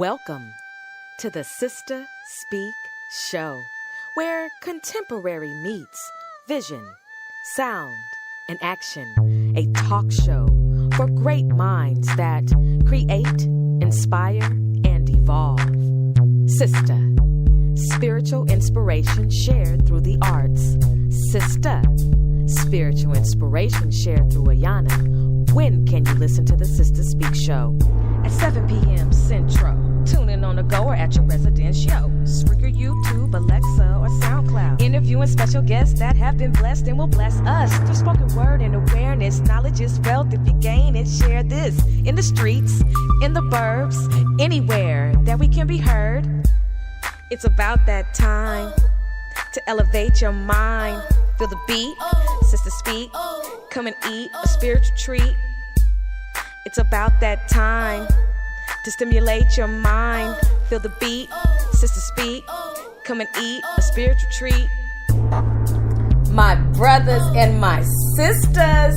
Welcome to the Sister Speak Show, where contemporary meets vision, sound, and action. A talk show for great minds that create, inspire, and evolve. Sister, spiritual inspiration shared through the arts. Sister, spiritual inspiration shared through Ayana. When can you listen to the Sister Speak Show? At 7 p.m. Central. Tune in on the go or at your residence show. Spreaker, YouTube, Alexa, or SoundCloud. Interviewing special guests that have been blessed and will bless us. Through spoken word and awareness, knowledge is wealth if you gain it. Share this in the streets, in the burbs, anywhere that we can be heard. It's about that time to elevate your mind. Feel the beat, Sister Speak. Come and eat a spiritual treat. It's about that time to stimulate your mind. Feel the beat, Sister Speak. Come and eat a spiritual treat. My brothers and my sisters,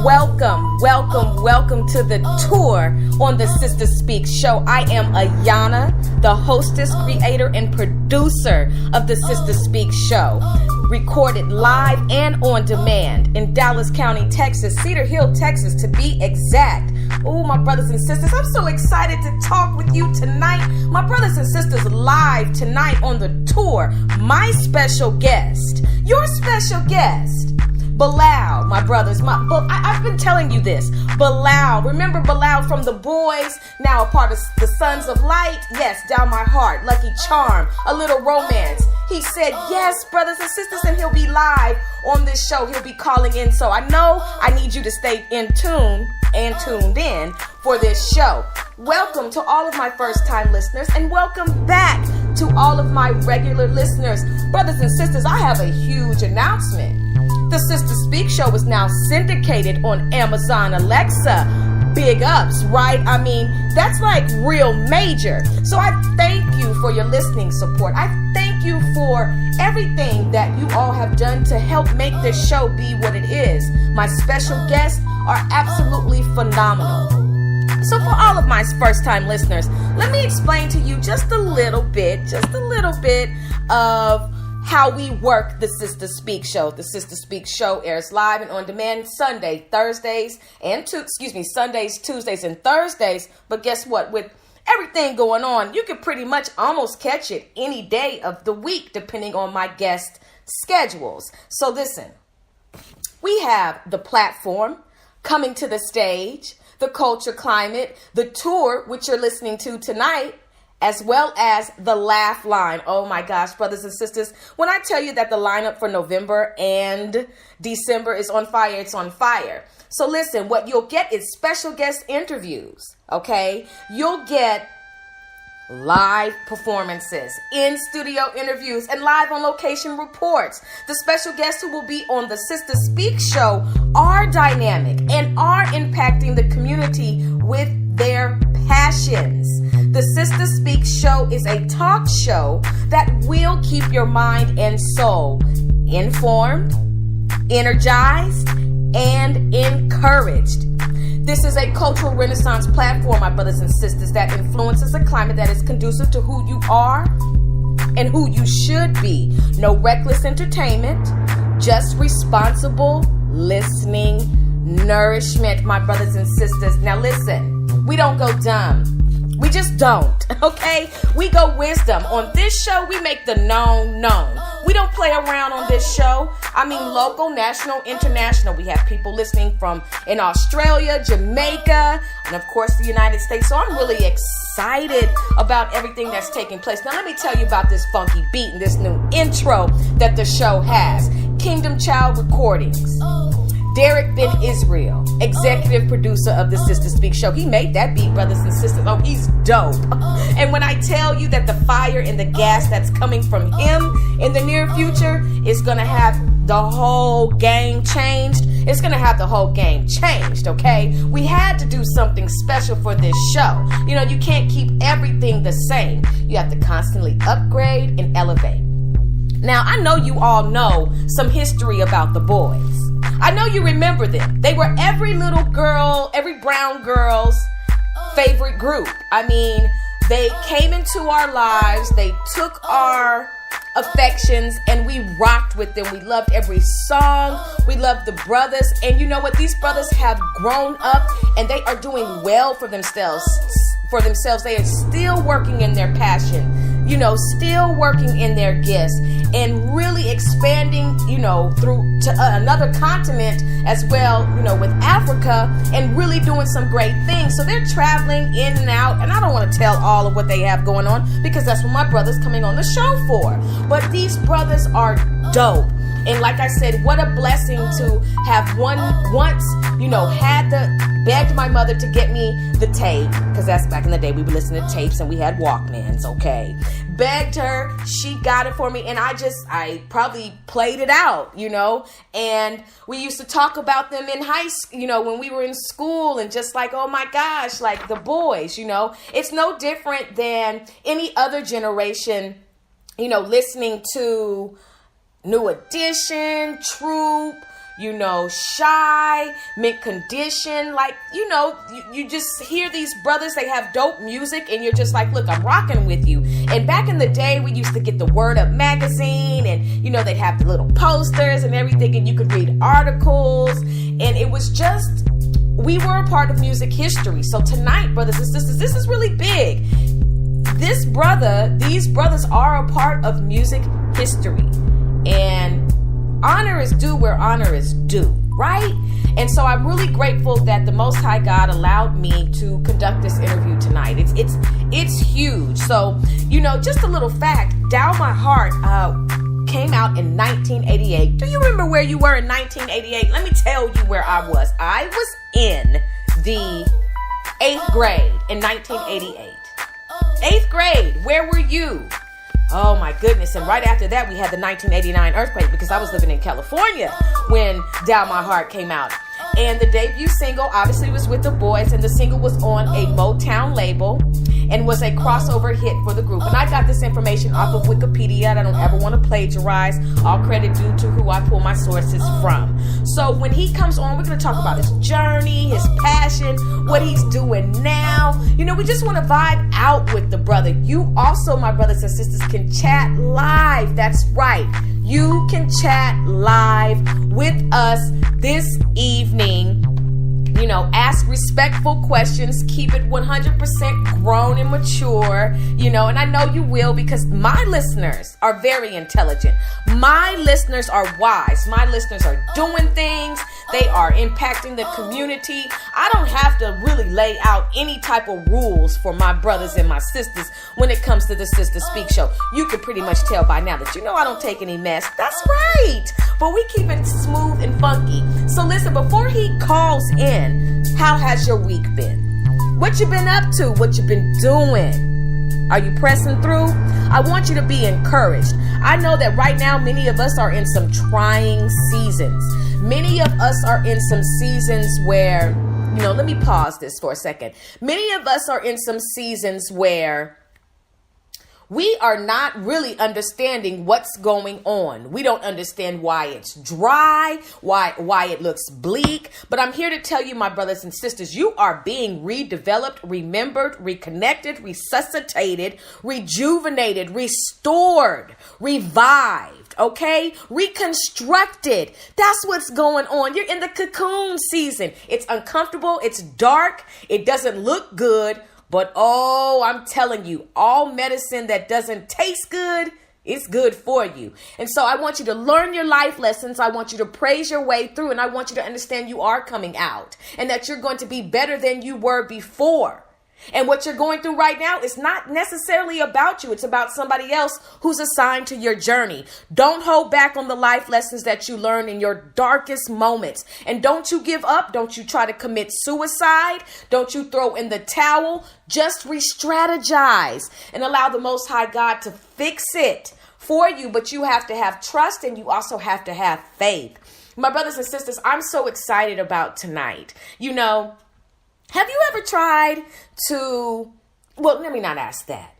welcome to the tour on the Sister Speak Show. I am Ayana, the hostess, creator, and producer of the Sister Speak Show. Recorded live and on demand in Dallas County, Texas, Cedar Hill, Texas, to be exact. Oh, my brothers and sisters, I'm so excited to talk with you tonight. My brothers and sisters, live tonight on the tour. My special guest, your special guest, Bilal, my brothers. I've been telling you this. Bilal, remember Bilal from The Boys, now a part of the Sons of Light? Yes, Down My Heart, Lucky Charm, A Little Romance. He said, yes, brothers and sisters, and he'll be live on this show. He'll be calling in. So I know I need you to stay in tune and tuned in for this show. Welcome to all of my first-time listeners, and welcome back to all of my regular listeners. Brothers and sisters, I have a huge announcement. The Sister Speak Show is now syndicated on Amazon Alexa. Big ups, right? I mean, that's like real major. So I thank you for your listening support. I thank you for everything that you all have done to help make this show be what it is. My special guests are absolutely phenomenal. So for all of my first-time listeners, let me explain to you just a little bit of how we work the Sister Speak Show. The Sister Speak Show airs live and on demand Sundays, Tuesdays, and Thursdays. But guess what? With everything going on, you can pretty much almost catch it any day of the week, depending on my guest schedules. So listen, we have the platform, coming to the stage, the culture climate, the tour, which you're listening to tonight, as well as the laugh line. Oh my gosh, brothers and sisters, when I tell you that the lineup for November and December is on fire, it's on fire. So listen, what you'll get is special guest interviews, okay? You'll get live performances, in-studio interviews, and live on location reports. The special guests who will be on the Sister Speak Show are dynamic and are impacting the community with their passions. The Sister Speak Show is a talk show that will keep your mind and soul informed, energized, and encouraged. This is a cultural renaissance platform, my brothers and sisters, that influences a climate that is conducive to who you are and who you should be. No reckless entertainment, just responsible listening, nourishment, my brothers and sisters. Now listen, we don't go dumb. We just don't, okay? We go wisdom. On this show, we make the known known. We don't play around on this show. I mean, local, national, international. We have people listening from in Australia, Jamaica, and of course the United States. So I'm really excited about everything that's taking place. Now let me tell you about this funky beat and this new intro that the show has. Kingdom Child Recordings. Derek Ben Israel, executive producer of the Sister Speak Show. He made that beat, brothers and sisters. Oh, he's dope. And when I tell you that the fire and the gas that's coming from him in the near future is going to have the whole game changed, it's going to have the whole game changed, okay? We had to do something special for this show. You know, you can't keep everything the same. You have to constantly upgrade and elevate. Now, I know you all know some history about the boys. I know you remember them. They were every little girl, every brown girl's favorite group. I mean, They came into our lives. They took our affections and we rocked with them. We loved every song. We loved the brothers. And you know what? These brothers have grown up and they are doing well for themselves. They are still working in their passion, still working in their gifts and really expanding, through to another continent as well, with Africa and really doing some great things. So they're traveling in and out, and I don't want to tell all of what they have going on because that's what my brother's coming on the show for. But these brothers are dope. And like I said, what a blessing to have begged my mother to get me the tape, because that's back in the day we would listen to tapes and we had Walkmans, okay? Begged her, she got it for me, and I probably played it out, and we used to talk about them in high school, when we were in school, and just like, oh my gosh, like the boys, it's no different than any other generation, listening to New Edition, Troop, Shy, Mint Condition, like, you just hear these brothers, they have dope music, and you're just like, look, I'm rocking with you. And back in the day, we used to get the Word Up magazine, and, they'd have the little posters and everything, and you could read articles, and it was just, we were a part of music history. So tonight, brothers and sisters, this is really big. These brothers are a part of music history, and honor is due where honor is due, right? And so I'm really grateful that the Most High God allowed me to conduct this interview tonight. It's huge. So, just a little fact, Down My Heart came out in 1988. Do you remember where you were in 1988? Let me tell you where I was. I was in the 8th grade in 1988. 8th grade, where were you? Oh my goodness. And right after that, we had the 1989 earthquake because I was living in California when Down My Heart came out. And the debut single obviously was with the boys, and the single was on a Motown label and was a crossover hit for the group. And I got this information off of Wikipedia. I don't ever want to plagiarize. All credit due to who I pull my sources from. So when he comes on, we're going to talk about his journey, his passion, what he's doing now. We just want to vibe out with the brother. You also, my brothers and sisters, can chat live. That's right. You can chat live with us this evening. Ask respectful questions. Keep it 100% grown and mature, and I know you will, because my listeners are very intelligent. My listeners are wise. My listeners are doing things. They are impacting the community. I don't have to really lay out any type of rules for my brothers and my sisters when it comes to the Sister Speak Show. You can pretty much tell by now that I don't take any mess. That's right. But we keep it smooth and funky. So listen, before he calls in, how has your week been? What you been up to? What you been doing? Are you pressing through? I want you to be encouraged. I know that right now many of us are in some trying seasons. Many of us are in some seasons where, let me pause this for a second. Many of us are in some seasons where we are not really understanding what's going on. We don't understand why it's dry, why it looks bleak. But I'm here to tell you, my brothers and sisters, you are being redeveloped, remembered, reconnected, resuscitated, rejuvenated, restored, revived, okay? Reconstructed. That's what's going on. You're in the cocoon season. It's uncomfortable. It's dark. It doesn't look good. But I'm telling you, all medicine that doesn't taste good, it's good for you. And so I want you to learn your life lessons. I want you to praise your way through, and I want you to understand you are coming out and that you're going to be better than you were before. And what you're going through right now is not necessarily about you. It's about somebody else who's assigned to your journey. Don't hold back on the life lessons that you learn in your darkest moments. And don't you give up. Don't you try to commit suicide. Don't you throw in the towel. Just re-strategize and allow the Most High God to fix it for you. But you have to have trust, and you also have to have faith. My brothers and sisters, I'm so excited about tonight. Have you ever tried to, let me not ask that.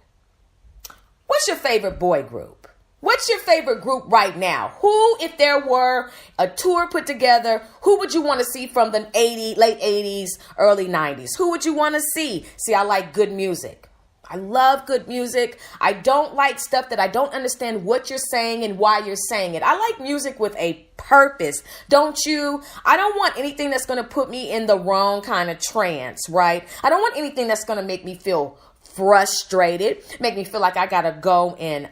What's your favorite boy group? What's your favorite group right now? Who, if there were a tour put together, who would you want to see from the late 80s, early 90s? Who would you want to see? See, I like good music. I love good music. I don't like stuff that I don't understand what you're saying and why you're saying it. I like music with a purpose. Don't you? I don't want anything that's going to put me in the wrong kind of trance, right? I don't want anything that's going to make me feel frustrated, make me feel like I got to go and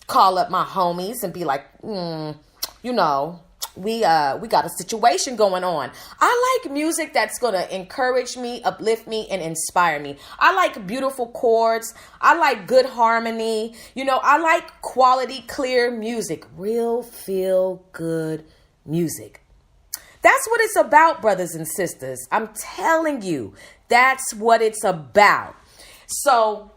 call up my homies and be like, you know, we got a situation going on. I like music that's going to encourage me, uplift me, and inspire me. I like beautiful chords. I like good harmony. You know, I like quality, clear music, real feel good music. That's what it's about, brothers and sisters. I'm telling you, that's what it's about. So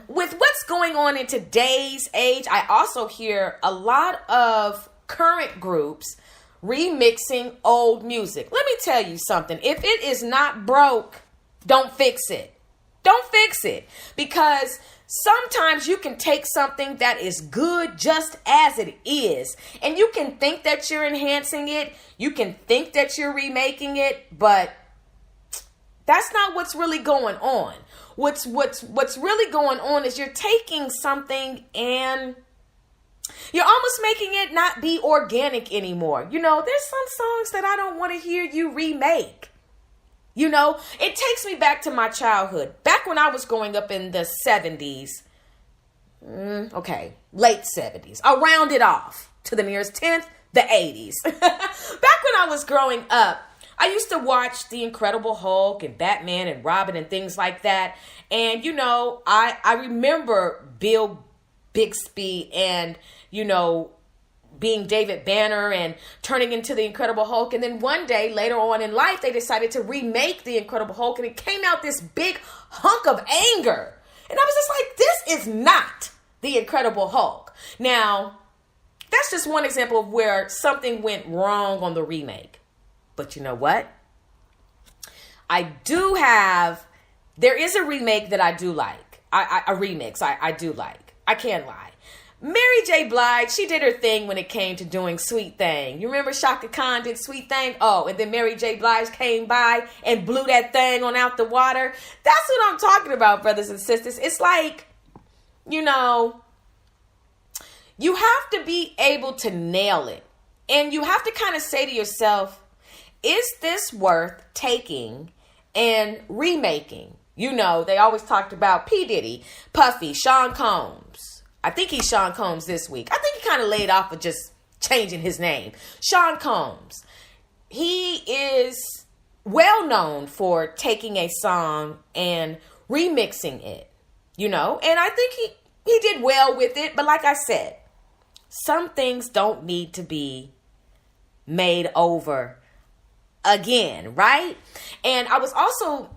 with what's going on in today's age, I also hear a lot of current groups remixing old music. Let me tell you something. If it is not broke, don't fix it. Don't fix it. Because sometimes you can take something that is good just as it is, and you can think that you're enhancing it. You can think that you're remaking it, but that's not what's really going on. What's really going on is you're taking something and you're almost making it not be organic anymore. You know, there's some songs that I don't want to hear you remake. You know, it takes me back to my childhood. Back when I was growing up in the 70s. Late 70s. I'll round it off to the nearest 10th, the 80s. Back when I was growing up, I used to watch The Incredible Hulk and Batman and Robin and things like that. And, you know, I remember Bill Bixby and, you know, being David Banner and turning into the Incredible Hulk. And then one day later on in life, they decided to remake the Incredible Hulk, and it came out this big hunk of anger. And I was just like, this is not the Incredible Hulk. Now, that's just one example of where something went wrong on the remake. But you know what? There is a remake that I do like. A remix I do like. I can't lie. Mary J. Blige, she did her thing when it came to doing Sweet Thing. You remember Shaka Khan did Sweet Thing? Oh, and then Mary J. Blige came by and blew that thing on out the water. That's what I'm talking about, brothers and sisters. It's like, you know, you have to be able to nail it. And you have to kind of say to yourself, is this worth taking and remaking? You know, they always talked about P. Diddy, Puffy, Sean Combs. I think he's Sean Combs this week. I think he kind of laid off of just changing his name. Sean Combs. He is well known for taking a song and remixing it, you know, and I think he did well with it. But like I said, some things don't need to be made over again, right? And I was also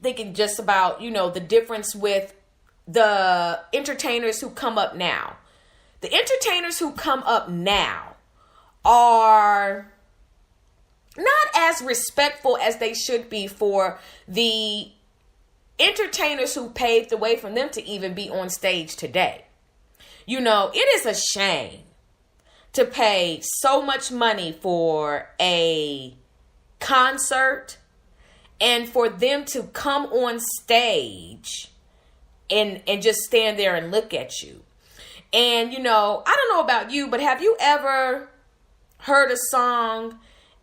thinking just about, you know, the difference with the entertainers who come up now. The entertainers who come up now are not as respectful as they should be for the entertainers who paved the way for them to even be on stage today. You know, it is a shame to pay so much money for a concert and for them to come on stage and just stand there and look at you. And, you know, I don't know about you, but have you ever heard a song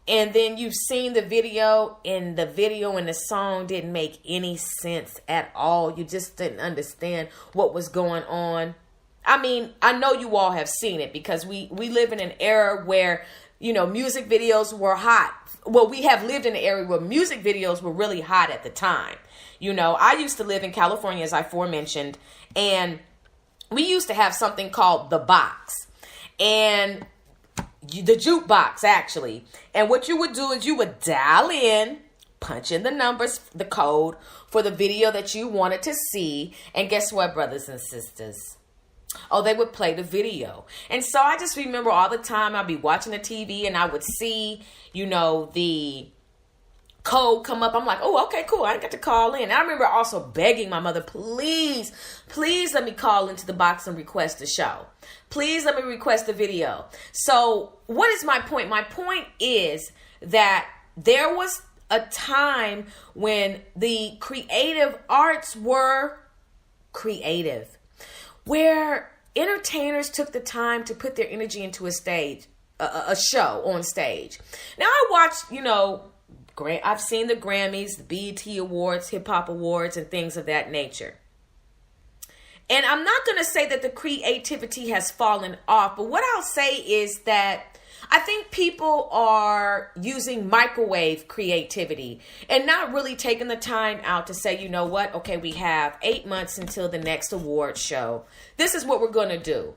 and then you've seen the video and the song didn't make any sense at all? You just didn't understand what was going on. I mean, I know you all have seen it because we live in an era where, you know, music videos were hot. Well, we have lived in an era where music videos were really hot at the time. You know, I used to live in California, as I aforementioned, and we used to have something called the box and the jukebox, actually. And what you would do is you would dial in, punch in the numbers, the code for the video that you wanted to see. And guess what, brothers and sisters? Oh, they would play the video. And so I just remember all the time I'd be watching the TV and I would see, you know, the code come up. I'm like, oh, okay, cool. I didn't get to call in. And I remember also begging my mother, please let me call into the box and request a show. Please let me request a video. So what is my point? My point is that there was a time when the creative arts were creative, where entertainers took the time to put their energy into a show on stage. Now I watched, I've seen the Grammys, the BET Awards, Hip Hop Awards, and things of that nature. And I'm not going to say that the creativity has fallen off, but what I'll say is that I think people are using microwave creativity and not really taking the time out to say, you know what? Okay, we have 8 months until the next award show. This is what we're going to do.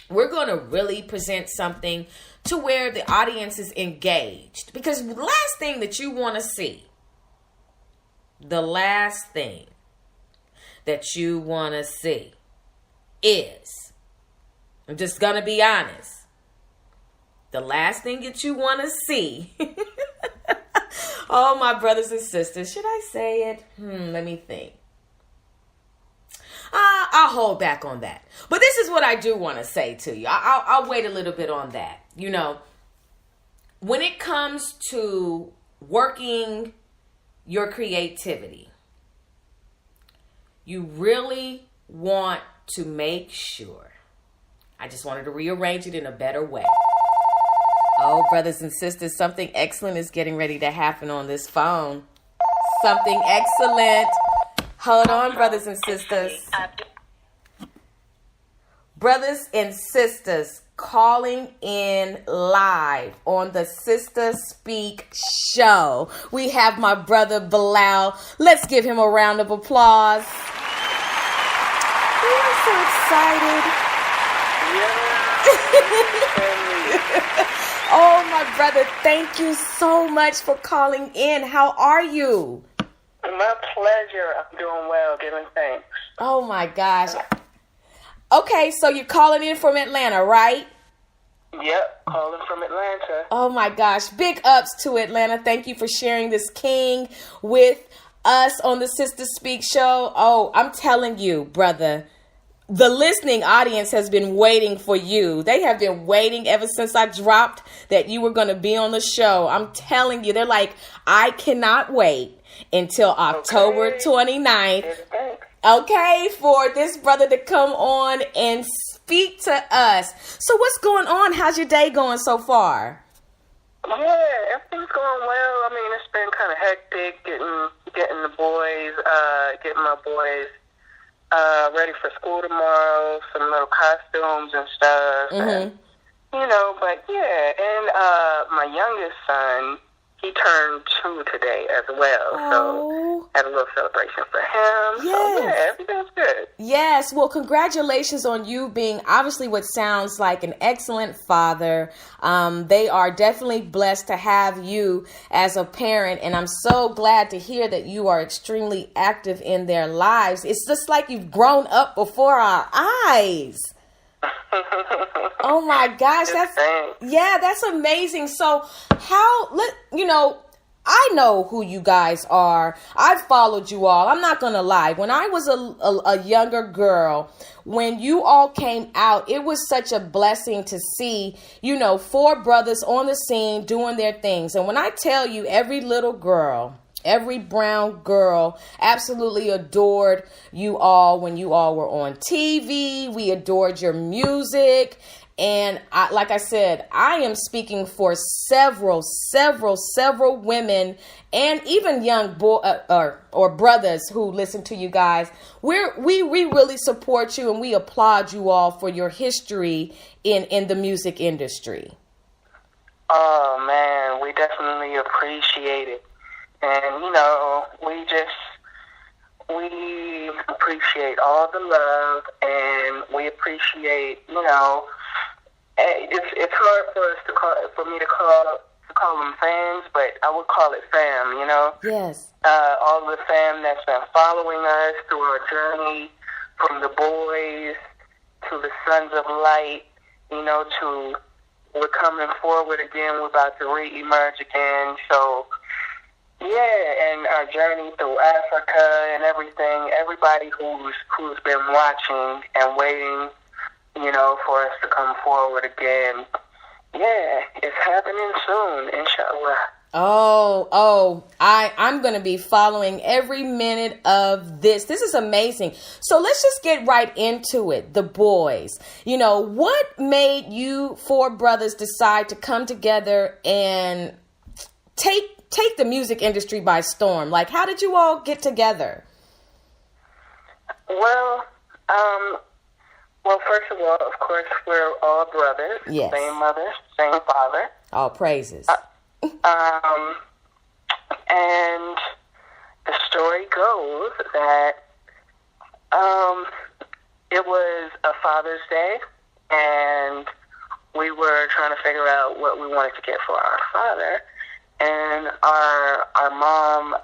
We're going to really present something to where the audience is engaged. Because the last thing that you want to see, is, I'm just going to be honest, the last thing that you want to see, oh, my brothers and sisters, should I say it? Let me think. I'll hold back on that. But this is what I do want to say to you. I'll wait a little bit on that. When it comes to working your creativity, you really want to make sure. I just wanted to rearrange it in a better way. Oh, brothers and sisters, something excellent is getting ready to happen on this phone. Something excellent. Hold on, brothers and sisters. Brothers and sisters, calling in live on the Sister Speak show. We have my brother Bilal. Let's give him a round of applause. We are so excited. Oh, my brother, thank you so much for calling in. How are you? My pleasure. I'm doing well, giving thanks. Oh, my gosh. Okay, so you're calling in from Atlanta, right? Yep, calling from Atlanta. Oh, my gosh. Big ups to Atlanta. Thank you for sharing this king with us on the Sister Speak show. Oh, I'm telling you, brother, the listening audience has been waiting for you. They have been waiting ever since I dropped that you were going to be on the show. I'm telling you, they're like, I cannot wait until October 29th. Okay, for this brother to come on and speak to us. So what's going on? How's your day going so far? Yeah, everything's going well. I mean, it's been kind of hectic getting my boys ready for school tomorrow, some little costumes and stuff. And, but yeah, and my youngest son, he turned 2 today as well. So had a little celebration for him. Yes. So yeah, everything's good. Yes. Well, congratulations on you being obviously what sounds like an excellent father. They are definitely blessed to have you as a parent. And I'm so glad to hear that you are extremely active in their lives. It's just like you've grown up before our eyes. Oh my gosh, that's amazing. So I know who you guys are. I've followed you all. I'm not gonna lie. When I was a younger girl, when you all came out, it was such a blessing to see, 4 brothers on the scene doing their things. And when I tell you, every little girl, every brown girl absolutely adored you all when you all were on TV. We adored your music. And like I said, I am speaking for several women and even young or brothers who listen to you guys. We really support you and we applaud you all for your history in the music industry. Oh, man, we definitely appreciate it. And, we appreciate all the love, and we appreciate, it's hard for me to call them fans, but I would call it fam, Yes. All the fam that's been following us through our journey, from the boys to the Sons of Light, to we're coming forward again, we're about to re-emerge again, so... Yeah, and our journey through Africa and everything, everybody who's been watching and waiting, for us to come forward again. Yeah, it's happening soon, inshallah. I'm going to be following every minute of this. This is amazing. So let's just get right into it. The boys, what made you four brothers decide to come together and take the music industry by storm? Like, how did you all get together? Well, first of all, of course, we're all brothers. Yes. Same mother, same father. All praises. And the story goes that it was a Father's Day, and we were trying to figure out what we wanted to get for our father. And our mom,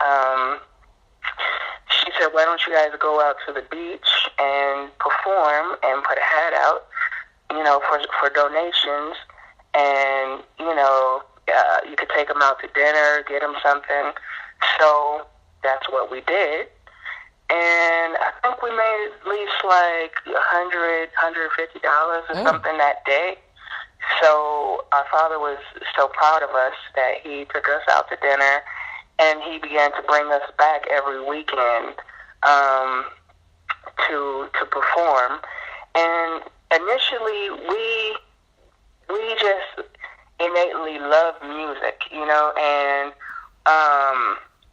she said, "Why don't you guys go out to the beach and perform and put a hat out, for donations, and you could take them out to dinner, get them something." So that's what we did. And I think we made at least like $150 or something that day. So our father was so proud of us that he took us out to dinner, and he began to bring us back every weekend to perform. And initially we just innately loved music, and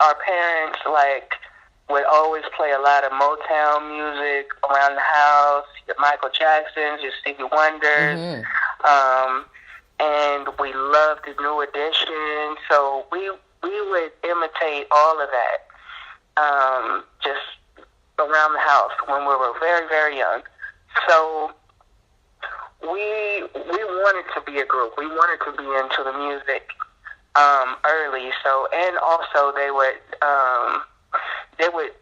our parents would always play a lot of Motown music around the house, your Michael Jacksons, your Stevie Wonders, and we loved the New Edition, so we would imitate all of that just around the house when we were very, very young. So we wanted to be a group. We wanted to be into the music early. So, and also they would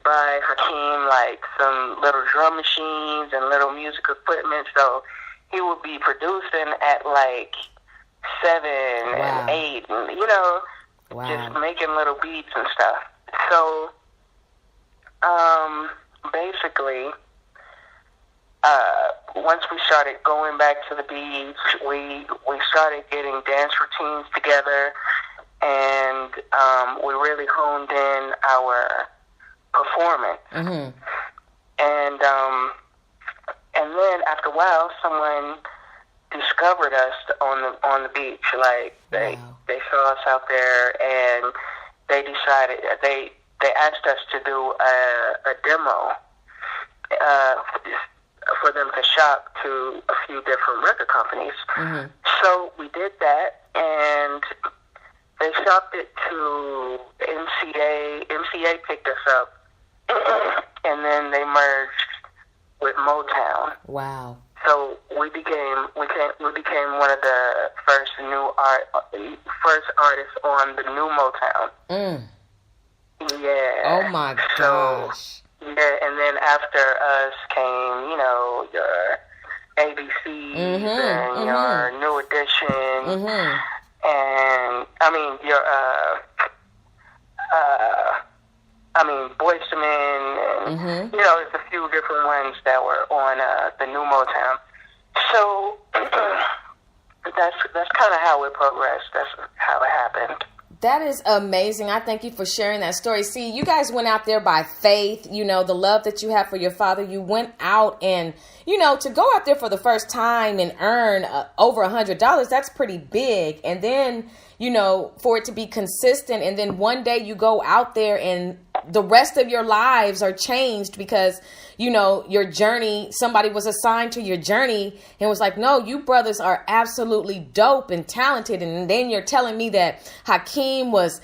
buy Hakeem some little drum machines and little music equipment. So he would be producing at 7 and 8, and just making little beats and stuff. So basically, once we started going back to the beach, we started getting dance routines together, and we really honed in our performance. And then after a while, someone discovered us on the beach. They saw us out there, and they decided they asked us to do a demo for them to shop to a few different record companies. So we did that, and they shopped it to MCA. MCA picked us up, and then they merged with Motown. Wow. So we became one of the first artists on the new Motown. Yeah. Oh my gosh. Yeah, and then after us came, your ABCs and your New Edition, and your Boyz II Men, and there's a few different ones that were on the new Motown. So that's kind of how it progressed. That's how it happened. That is amazing. I thank you for sharing that story. See, you guys went out there by faith, the love that you have for your father. You went out and, to go out there for the first time and earn over $100, that's pretty big. And then, for it to be consistent. And then one day you go out there and the rest of your lives are changed because, your journey, somebody was assigned to your journey and was like, no, you brothers are absolutely dope and talented. And then you're telling me that Hakeem was,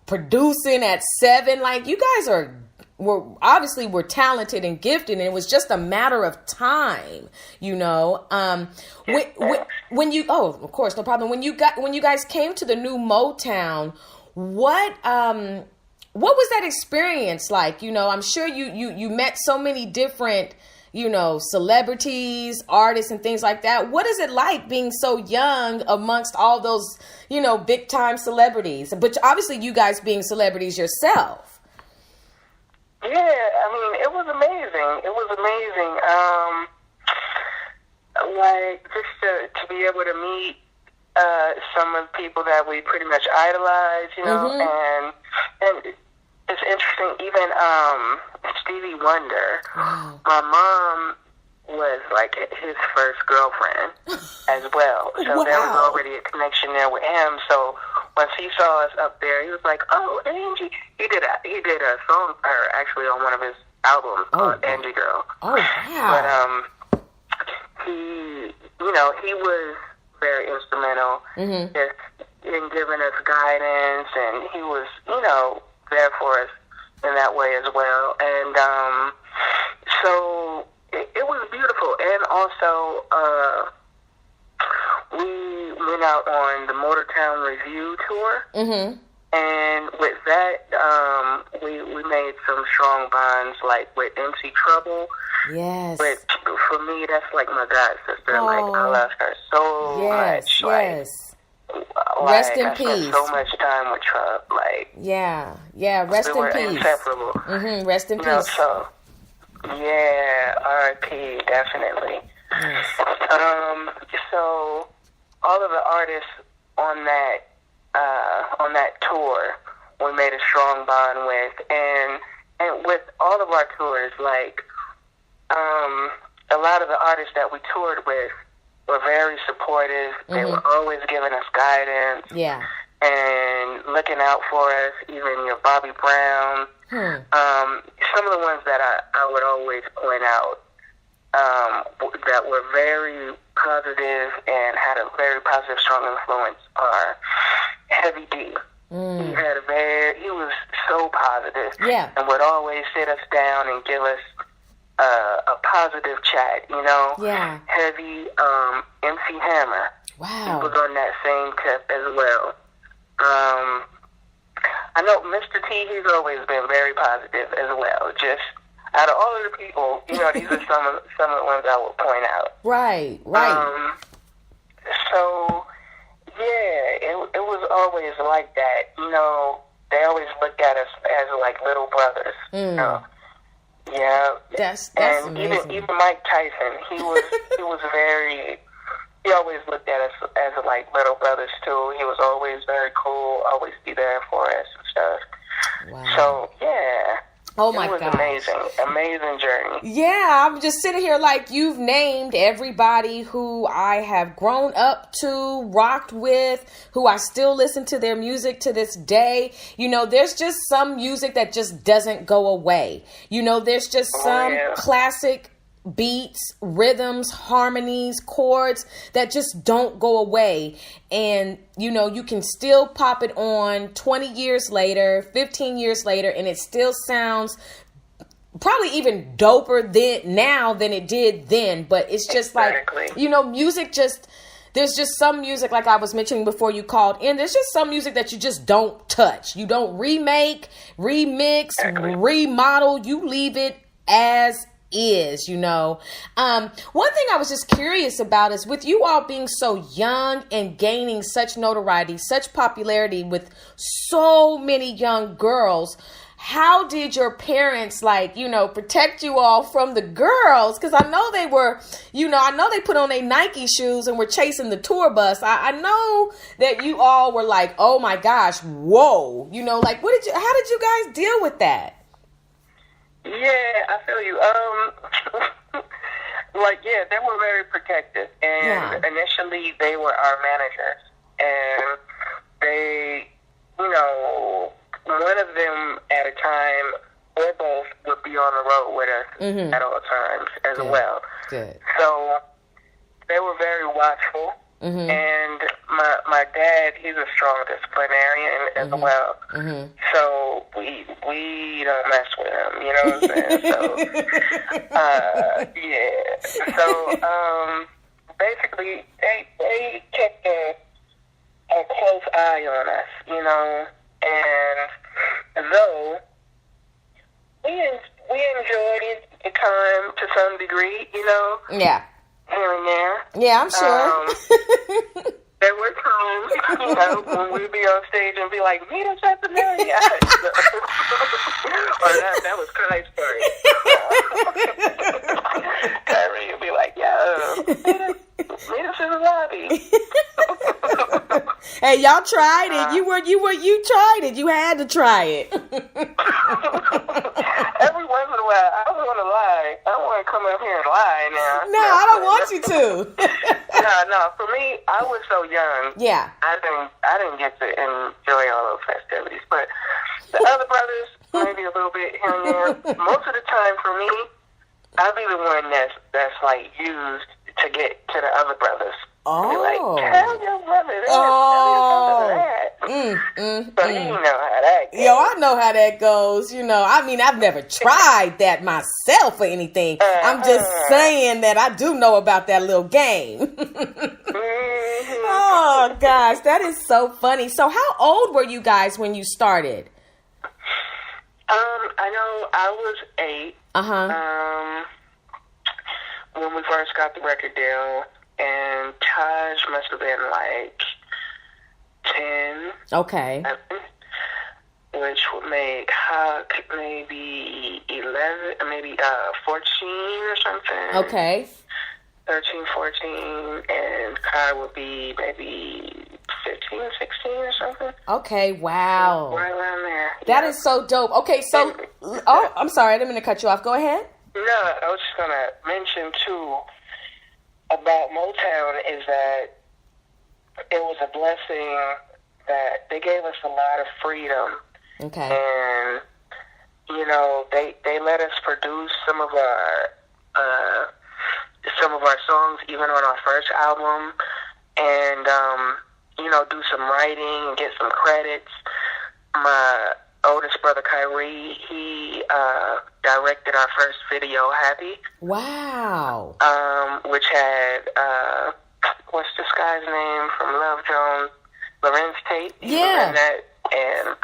producing at 7. You guys were talented and gifted, and it was just a matter of time, when you, of course, no problem. When you guys came to the new Motown, what was that experience like? I'm sure you met so many different, celebrities, artists and things like that. What is it like being so young amongst all those, big time celebrities? But obviously you guys being celebrities yourself. Yeah, it was amazing. It was amazing. Just to be able to meet some of the people that we pretty much idolize, you know, and it's interesting, even Stevie Wonder, my mom was like his first girlfriend as well. So there was already a connection there with him. So once he saw us up there, he was like, "Oh, Angie." He did a song for her actually on one of his albums called Angie Girl. Oh, wow. But he was very instrumental just in giving us guidance, and he was, there for us in that way as well. And so it was beautiful. And also, we went out on the Motortown Review tour. And with that, we made some strong bonds, like with MC Trouble. Yes. Which, for me, that's like my god sister. Like, I love her so much. Yes. Like, rest in I peace. Spent so much time with Trouble. Like, yeah. Rest in peace. Inseparable. Rest in peace. So, yeah, R.I.P. Definitely. Yes. So all of the artists on that tour, we made a strong bond with, and with all of our tours, like a lot of the artists that we toured with were very supportive. They were always giving us guidance, and looking out for us. Even your Bobby Brown. Some of the ones that I would always point out that were very positive and had a very positive, strong influence are Heavy D. He was so positive, and would always sit us down and give us a positive chat, Heavy, MC Hammer. Wow. He was on that same tip as well. I know Mr. T, he's always been very positive as well. Just out of all of the people, these are some of the ones I would point out. Right. So, yeah, it was always like that. They always looked at us as like little brothers. Yeah. That's and amazing. even Mike Tyson, he was very. He always looked at us as like little brothers too. He was always very cool, always be there for us and stuff. Wow. So yeah. Oh my God. It was amazing journey. Yeah, I'm just sitting here like you've named everybody who I have grown up to, rocked with, who I still listen to their music to this day. There's just some music that just doesn't go away. There's just some classic beats, rhythms, harmonies, chords that just don't go away. And, you can still pop it on 20 years later, 15 years later, and it still sounds probably even doper now than it did then. But it's just like, music there's just some music, like I was mentioning before you called in, there's just some music that you just don't touch. You don't remake, remix, remodel. You leave it as is. One thing I was just curious about is with you all being so young and gaining such notoriety, such popularity with so many young girls, how did your parents protect you all from the girls? Because I know they were, I know they put on their Nike shoes and were chasing the tour bus. I know that you all were like, oh my gosh, whoa, how did you guys deal with that? Yeah, I feel you. They were very protective, and initially they were our managers, and they, one of them at a time, or both, would be on the road with us at all times as well. Good. So they were very watchful. And my dad, he's a strong disciplinarian as well. So we don't mess with him, you know what I'm saying? So, yeah. So, basically, they kept a close eye on us, and though we enjoyed the time to some degree, Yeah. Here and there. Yeah, I'm sure. There were times, when we'd be on stage and be like, meet us at the Marriott. Or that was Christ's story. Kyrie would be like, meet us in the lobby. Hey, y'all tried it. You tried it. You had to try it. Every once in a while, I don't want to lie. I don't want to come up here and lie now. No, I don't want you to. No. For me, I was so young. Yeah. I didn't get to enjoy all those festivities. But the other brothers, maybe a little bit here and there. Most of the time, for me, I'll be the one that's like used to get to the other brothers. Oh. Be like, tell your brother that. Tell your brother that. So you know how that goes. Yo, I know how that goes. You know, I mean, I've never tried that myself or anything. I'm just saying that I do know about that little game. Oh, gosh, that is so funny. So how old were you guys when you started? I know I was 8. When we first got the record deal, and Taj must have been like 10. Okay. Which would make Huck maybe 11, maybe 14 or something. Okay. 13, 14, and Kai would be maybe 15, 16 or something. Okay, wow. Right around there. That is so dope. Okay, so, I'm sorry, I didn't mean to cut you off. Go ahead. No, I was just going to mention, too, about Motown is that it was a blessing that they gave us a lot of freedom. Okay. And, you know, they let us produce some of our songs, even on our first album, and, you know, do some writing and get some credits. My oldest brother, Kyrie, he directed our first video, Happy. Wow. Which had, what's this guy's name from Love Jones? Lorenz Tate. Yeah. And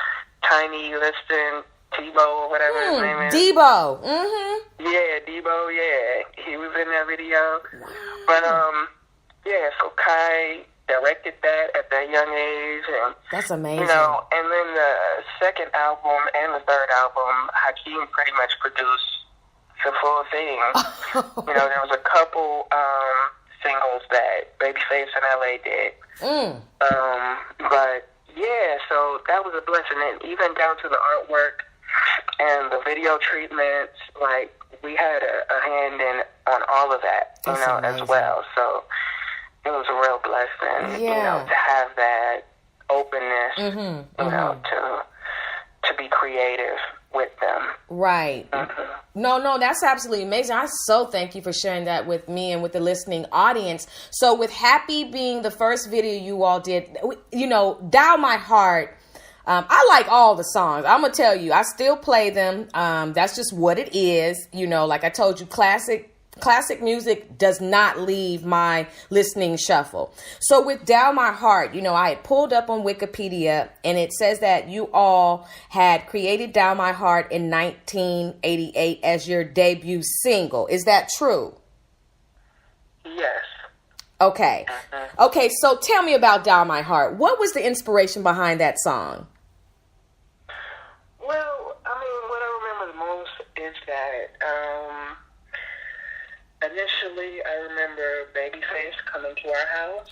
Tiny Liston, Tebow, whatever his name is. Debo. Mm-hmm. Yeah, Debo, yeah. He was in that video. Wow. But, yeah, so Kai directed that at that young age. And, that's amazing. You know, and then the second album and the third album, Hakeem pretty much produced the full thing. You know, there was a couple singles that Babyface and LA did. But, yeah, so that was a blessing. And even down to the artwork and the video treatments, like, we had a hand in on all of that, you know, amazing. As well. So it was a real blessing, you know, to have that openness, you know, to be creative with them. Right. No, that's absolutely amazing. I so thank you for sharing that with me and with the listening audience. So with Happy being the first video you all did, you know, Dial My Heart, I like all the songs. I'm going to tell you, I still play them. That's just what it is. You know, like I told you, classic music does not leave my listening shuffle. So with Dial My Heart, you know, I had pulled up on Wikipedia and it says that you all had created Dial My Heart in 1988 as your debut single. Is that true? Yes. Okay. Okay, so tell me about Dial My Heart. What was the inspiration behind that song? Well, I mean, what I remember the most is that initially I remember Babyface coming to our house.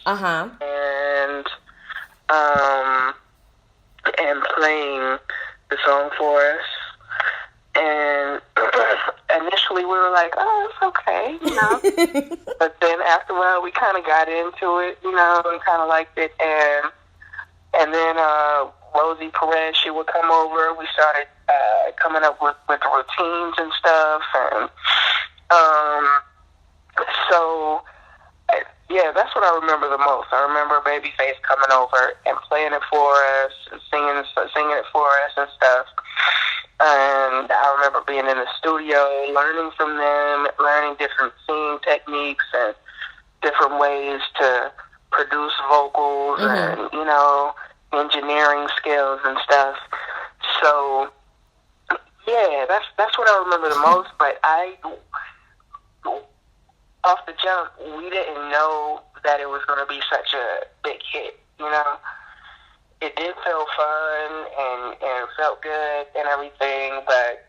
And playing the song for us. And initially we were like, oh, it's okay, you know. But then after a while we kind of got into it, you know, and kind of liked it. And then Rosie Perez, she would come over. We started coming up with the routines and stuff. And so, yeah, that's what I remember the most. I remember Babyface coming over and playing it for us, and singing it for us and stuff. And I remember being in the studio, learning from them, learning different singing techniques and different ways to produce vocals and, you know, engineering skills and stuff. So, yeah, that's what I remember the most. But off the jump, we didn't know that it was going to be such a big hit, you know. It did feel fun and felt good and everything, but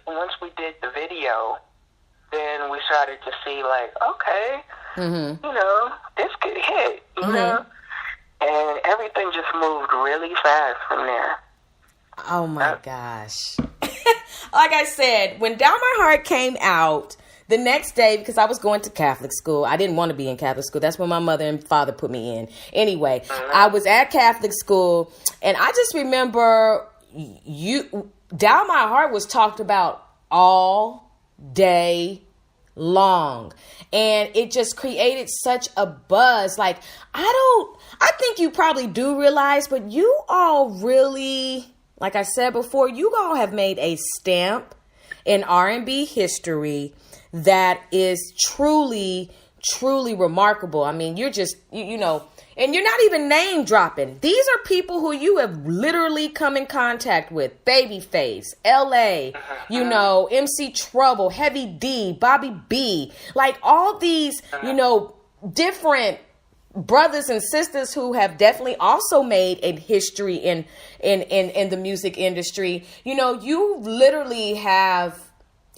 once we did the video, then we started to see, like, okay, you know, this could hit, you know. And everything just moved really fast from there. Oh my gosh. Like I said, when Down My Heart came out, the next day, because I was going to Catholic school, I didn't want to be in Catholic school. That's when my mother and father put me in. Anyway, I was at Catholic school, and I just remember Down My Heart was talked about all day long, and it just created such a buzz. Like, I think you probably do realize, but you all really, like I said before, you all have made a stamp in R&B history that is truly, truly remarkable. I mean, you're just, you know, and you're not even name dropping. These are people who you have literally come in contact with. Babyface, LA, you know, MC Trouble, Heavy D, Bobby B, like all these, you know, different brothers and sisters who have definitely also made a history in the music industry. You know, you literally have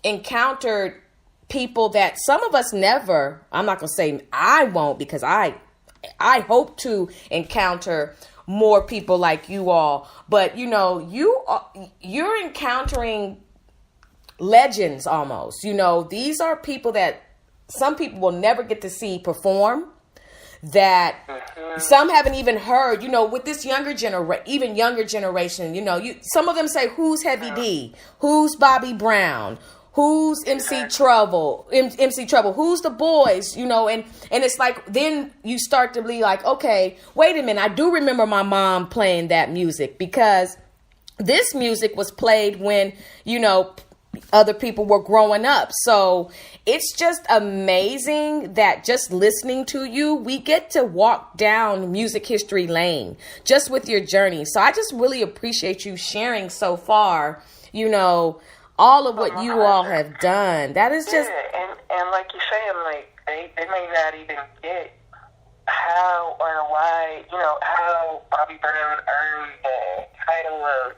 encountered people that some of us never, I'm not going to say I won't, because I hope to encounter more people like you all, but you know, you're encountering legends almost. You know, these are people that some people will never get to see perform, that some haven't even heard, you know, with this younger generation, you know, some of them say, who's Heavy D? Who's Bobby Brown? Who's MC Trouble? Who's the boys? You know, and it's like, then you start to be like, okay, wait a minute. I do remember my mom playing that music, because this music was played when, you know, other people were growing up. So it's just amazing that just listening to you, we get to walk down music history lane just with your journey. So I just really appreciate you sharing so far, you know, all of what you all have done. That is just... Yeah, and like you're saying, like, they may not even get how or why, you know, how Bobby Brown earned the title of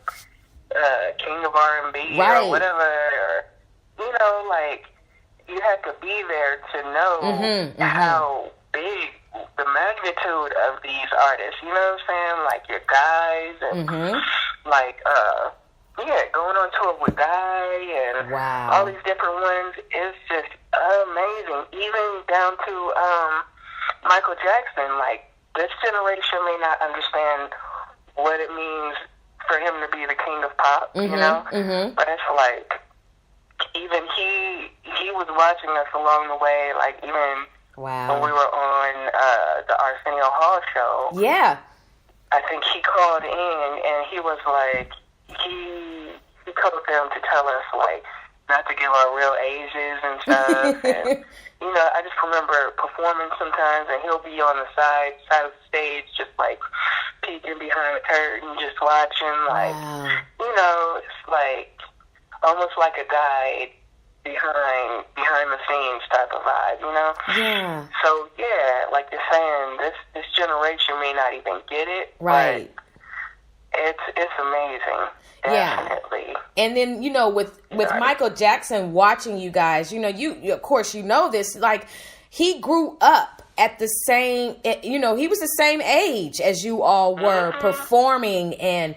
King of R&B, right, or whatever, or, you know, like, you have to be there to know how big the magnitude of these artists, you know what I'm saying? Like, your guys, and, like, yeah, going on tour with Guy and all these different ones is just amazing. Even down to Michael Jackson. Like, this generation may not understand what it means for him to be the king of pop, you know? But it's like, even he was watching us along the way, like, even when we were on the Arsenio Hall show. Yeah. I think he called in, and he was like, he told them to tell us, like, not to give our real ages and stuff. And, you know, I just remember performing sometimes, and he'll be on the side of the stage, just, like, peeking behind the curtain, just watching, like, you know, it's like almost like a guide behind the scenes type of vibe, you know? Yeah. So, yeah, like you're saying, this generation may not even get it, right? But it's amazing. Definitely. Yeah. And then, you know, with Michael Jackson watching you guys, you know, you of course, you know this, like, he grew up at the same, you know, he was the same age as you all were, performing and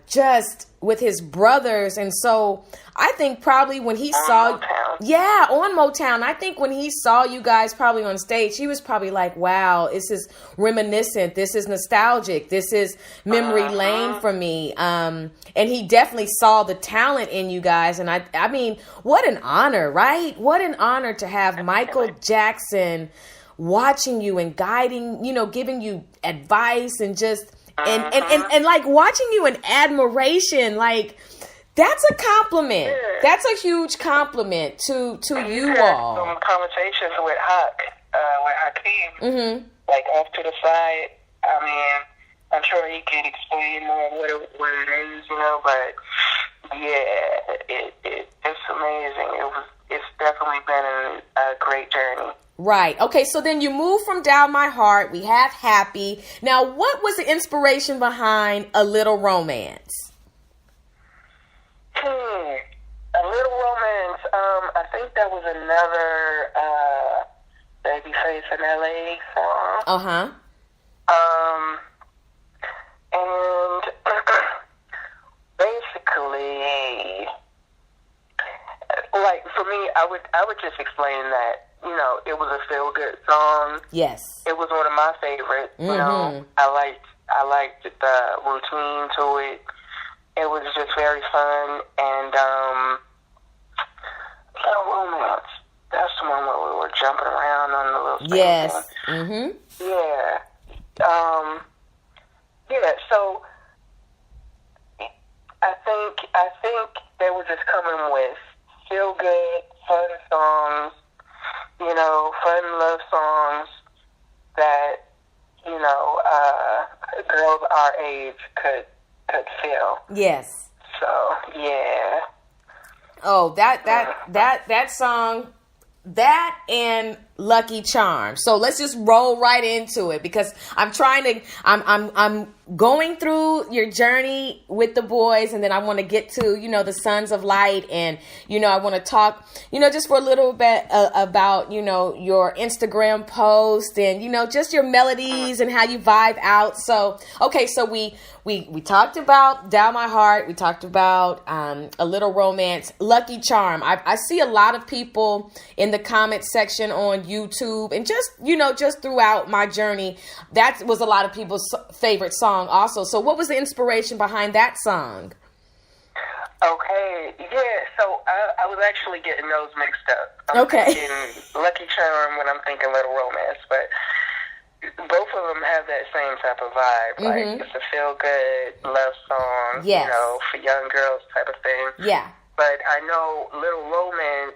just with his brothers. And so I think probably when he saw Motown. On Motown, I think when he saw you guys probably on stage, he was probably like, wow, this is reminiscent, this is nostalgic, this is memory lane for me. And he definitely saw the talent in you guys. And I mean, what an honor, right? What an honor to have Michael Jackson watching you and guiding, you know, giving you advice and just and like watching you in admiration. Like, that's a compliment. Yeah. That's a huge compliment to you all. Some conversations with Hakeem, like off to the side. I mean, I'm sure he can explain more what it is, you know. But yeah, it's amazing. It's definitely been a great journey. Right. Okay, so then you move from Down My Heart. We have Happy. Now, what was the inspiration behind A Little Romance? A Little Romance. I think that was another Babyface in LA song. And basically, like for me, I would just explain that, you know, it was a feel good song. Yes. It was one of my favorites. Mm-hmm. You know, I liked the routine to it. It was just very fun, and Little Romance. That's the one where we were jumping around on the little thing. Yes. Mm-hmm. Yeah. Yeah. So I think they were just coming with feel good, fun songs. You know, fun love songs that, you know, girls our age could feel. Yes. So yeah. Oh, that song, that and Lucky Charm. So let's just roll right into it, because I'm going through your journey with the boys, and then I want to get to, you know, the Sons of Light, and, you know, I want to talk, you know, just for a little bit about, you know, your Instagram post, and, you know, just your melodies and how you vibe out. So, okay, so we talked about Down My Heart. We talked about A Little Romance, Lucky Charm. I see a lot of people in the comment section on YouTube, and just, you know, just throughout my journey, that was a lot of people's favorite song also. So what was the inspiration behind that song? Okay, yeah, so I was actually getting those mixed up. I'm thinking Lucky Charm when I'm thinking Little Romance, but both of them have that same type of vibe. Mm-hmm. Like, it's a feel-good love song, yes, you know, for young girls type of thing. Yeah. But I know Little Romance,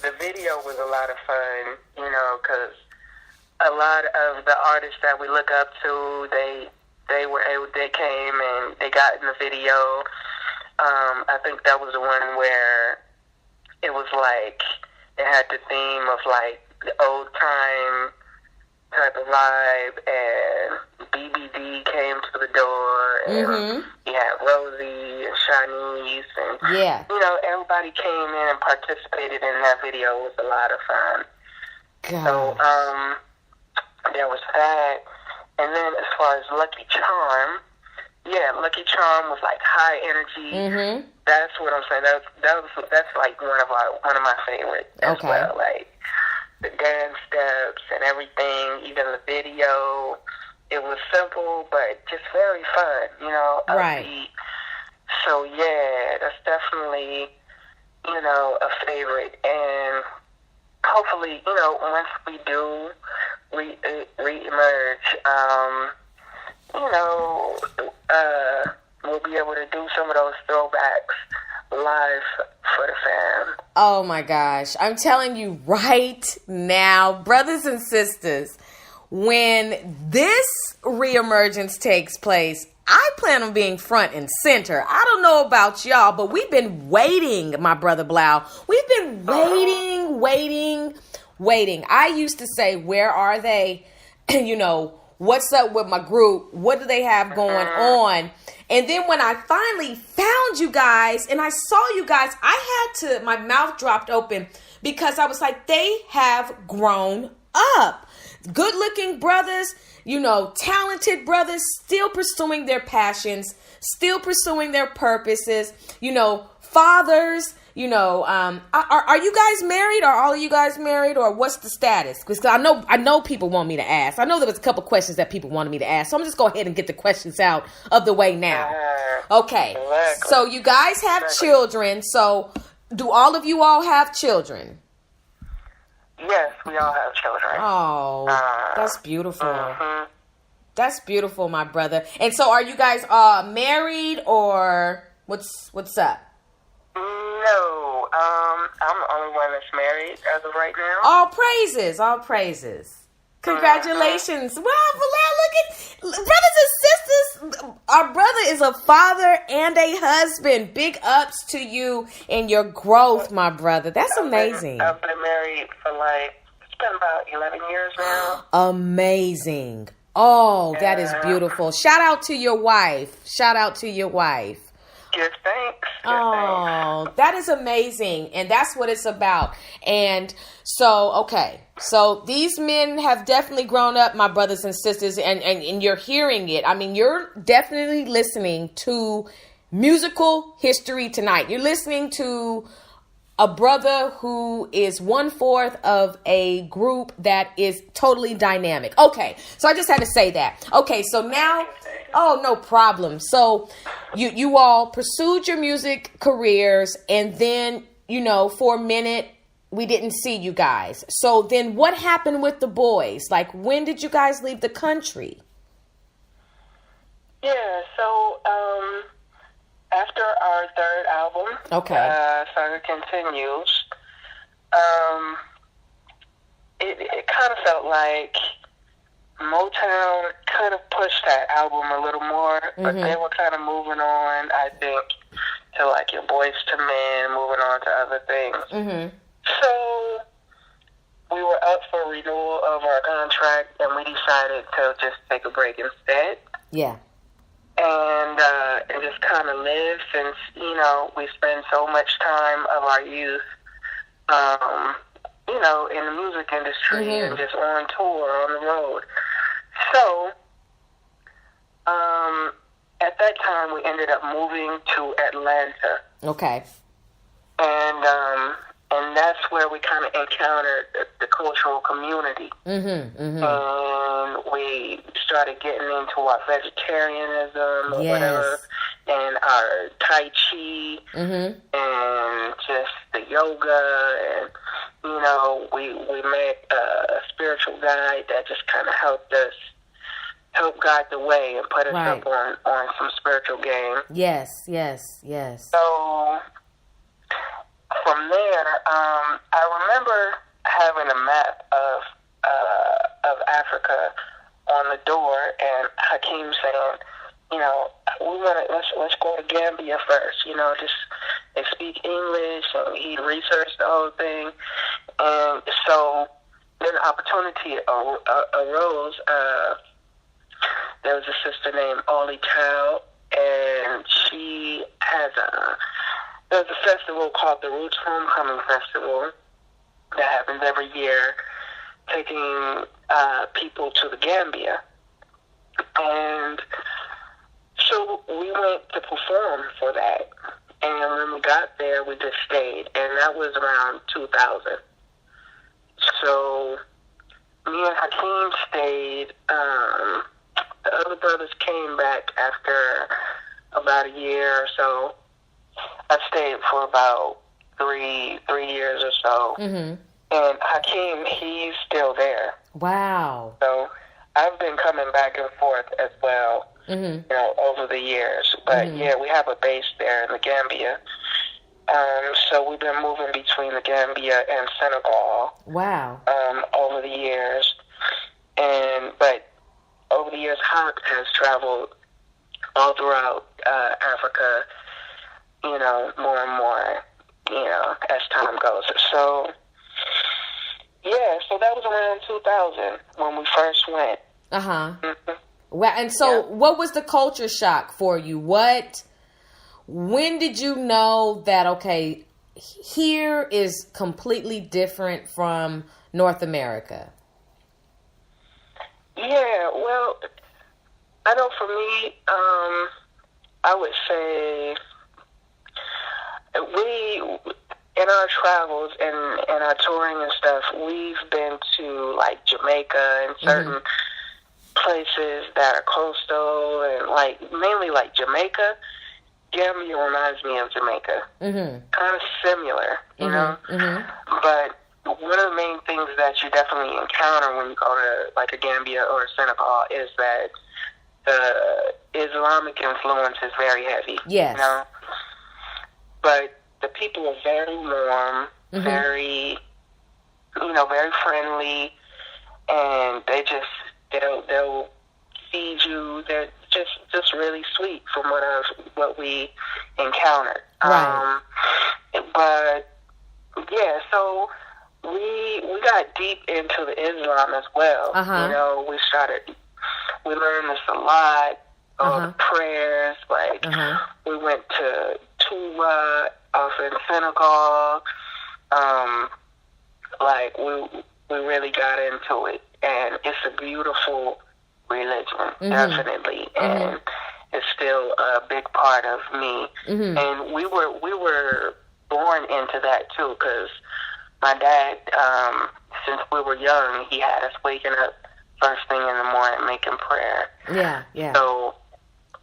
the video was a lot of fun, you know, because a lot of the artists that we look up to, they came and they got in the video. I think that was the one where it was like, it had the theme of like the old time type of vibe, and BBD came to the door, and you had Rosie and Shanice, and you know, everybody came in and participated in that video. It was a lot of fun. God. So there was that, and then as far as Lucky Charm, yeah, Lucky Charm was like high energy. That's what I'm saying. That's like one of my favorites as well. Like the dance steps and everything, even the video. It was simple, but just very fun, you know, right. upbeat. So yeah, that's definitely, you know, a favorite, and hopefully, you know, once we do re-emerge, you know, we'll be able to do some of those throwbacks live for the fam. Oh my gosh. I'm telling you right now, brothers and sisters, when this reemergence takes place, I plan on being front and center. I don't know about y'all, but we've been waiting, my brother Bilal. We've been waiting. I used to say, where are they? You know, what's up with my group? What do they have going on? And then when I finally found you guys and I saw you guys, my mouth dropped open, because I was like, they have grown up. Good looking brothers, you know, talented brothers, still pursuing their passions, still pursuing their purposes, you know, fathers, you know, are you guys married? Are all of you guys married, or what's the status? Because I know people want me to ask. I know there was a couple questions that people wanted me to ask, so I'm just go ahead and get the questions out of the way now. Okay, exactly. So you guys have children. So do all of you all have children? Yes, we all have children. Oh, that's beautiful. Mm-hmm. That's beautiful, my brother. And so, are you guys married, or what's up? No, I'm the only one that's married as of right now. All praises. Congratulations. Wow, Bilal, look at brothers and sisters. Our brother is a father and a husband. Big ups to you and your growth, my brother. That's amazing. I've been married for it's been about 11 years now. Amazing. Oh, that is beautiful. Shout out to your wife. Give thanks. Oh, that is amazing. And that's what it's about. And so, okay. So these men have definitely grown up, my brothers and sisters, and you're hearing it. I mean, you're definitely listening to musical history tonight. You're listening to a brother who is 1/4 of a group that is totally dynamic. Okay, so I just had to say that. Okay, so now, oh, no problem. So you all pursued your music careers, and then, for a minute, we didn't see you guys. So then what happened with the boys? Like, when did you guys leave the country? Yeah, so, after our third album, Saga Continues, it kind of felt like Motown could have pushed that album a little more, but they were kind of moving on, I think, to like your Boys to Men, moving on to other things. So we were up for renewal of our contract, and we decided to just take a break instead. Yeah. And just kind of live, since, we spend so much time of our youth, in the music industry and just on tour, on the road. So, at that time, we ended up moving to Atlanta. Okay. And that's where we kind of encountered the cultural community. And we started getting into our vegetarianism or whatever, and our Tai Chi, and just the yoga, and, we met a spiritual guide that just kind of helped guide the way and put us up on some spiritual game. Yes. So from there, I remember having a map of Africa on the door, and Hakeem saying, let's go to Gambia first. Just they speak English, and he researched the whole thing, and so then the opportunity arose. There was a sister named Ollie Tao, and she has there's a festival called the Roots Homecoming Festival that happens every year, taking people to the Gambia. And so we went to perform for that. And when we got there, we just stayed. And that was around 2000. So me and Hakeem stayed. The other brothers came back after about a year or so. I stayed for about three years or so. And Hakeem, he's still there. Wow. So I've been coming back and forth as well, over the years. But yeah, we have a base there in the Gambia. So we've been moving between the Gambia and Senegal. Wow. Over the years. But over the years, Hawk has traveled all throughout Africa, more and more, as time goes. So, yeah, so that was around 2000 when we first went. Well, and so what was the culture shock for you? When did you know that, okay, here is completely different from North America? Yeah, well, I know for me, I would say we, in our travels and our touring and stuff, we've been to, like, Jamaica and certain places that are coastal, and, like, mainly, like, Jamaica. Gambia reminds me of Jamaica. Kind of similar, you know? But one of the main things that you definitely encounter when you go to, like, a Gambia or a Senegal is that the Islamic influence is very heavy. Yes. But the people are very warm, very, very friendly, and they'll feed you. They're just really sweet from what we encountered. Right. But yeah, so we got deep into the Islam as well. We learned the Salat, all the prayers. Like we went to tuba off in Senegal. Like we really got into it, and it's a beautiful religion, definitely, and it's still a big part of me. And we were born into that too, because my dad, since we were young, he had us waking up first thing in the morning making prayer. Yeah, yeah. So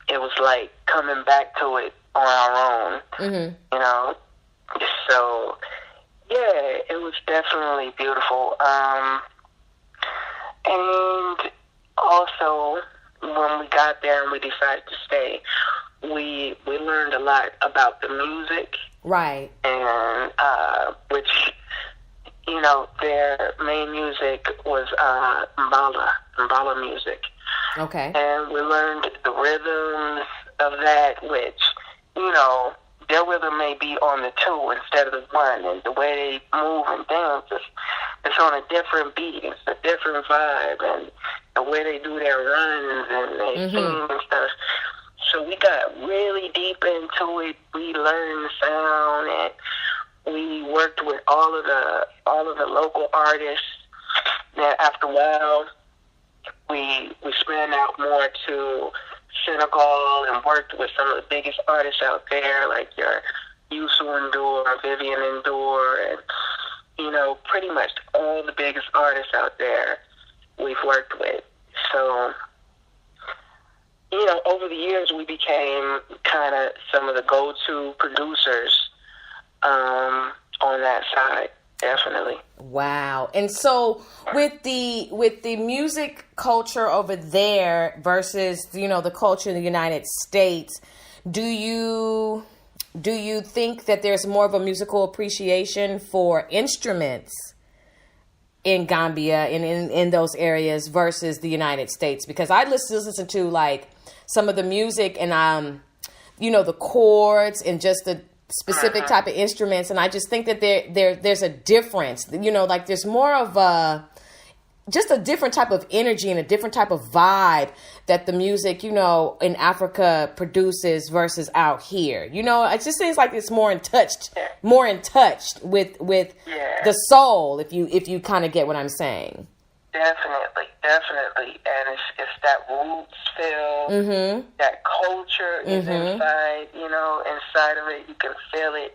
it was like coming back to it on our own, you know. So yeah, it was definitely beautiful. And also, when we got there and we decided to stay, we learned a lot about the music. Right. And which, you know, their main music was Mbala music. Okay. And we learned the rhythms of that, which, you know, their rhythm may be on the 2 instead of the 1, and the way they move and dance, it's on a different beat, it's a different vibe, and the way they do their runs and they sing and stuff. So we got really deep into it. We learned the sound, and we worked with all of the local artists. Then after a while, we spread out more to Senegal and worked with some of the biggest artists out there, like your Youssou N'Dour, Vivian N'Dour, and, you know, pretty much all the biggest artists out there we've worked with. So, you know, over the years, we became kind of some of the go-to producers on that side, definitely. Wow. And so with the music culture over there versus, you know, the culture in the United States, do you think that there's more of a musical appreciation for instruments in Gambia and in those areas versus the United States? Because I listen to like some of the music and you know, the chords and just the specific type of instruments, and I just think that there's a difference. You know, like there's more of just a different type of energy and a different type of vibe that the music, you know, in Africa produces versus out here. You know, it just seems like it's more in touch with the soul, if you kind of get what I'm saying. Definitely, and it's that roots feel, that culture is inside, you know, inside of it, you can feel it.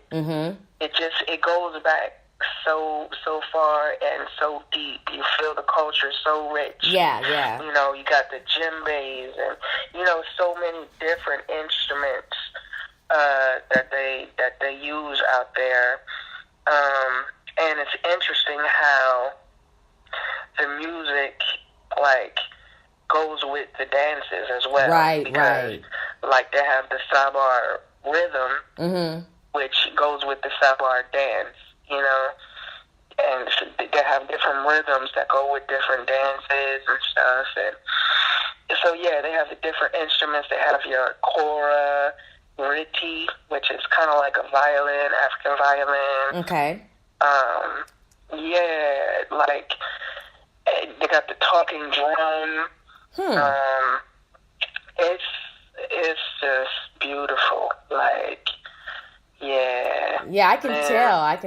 It goes back so far and so deep. You feel the culture so rich. Yeah. You know, you got the djembes and, you know, so many different instruments that they use out there. And it's interesting how the music, like, goes with the dances as well. Right. Like, they have the Sabar rhythm, which goes with the Sabar dance, you know? And they have different rhythms that go with different dances and stuff. And so, yeah, they have the different instruments. They have your kora, riti, which is kind of like a violin, African violin. Okay. Yeah, like, they got the talking drum. It's just beautiful. Like, yeah. Yeah, I can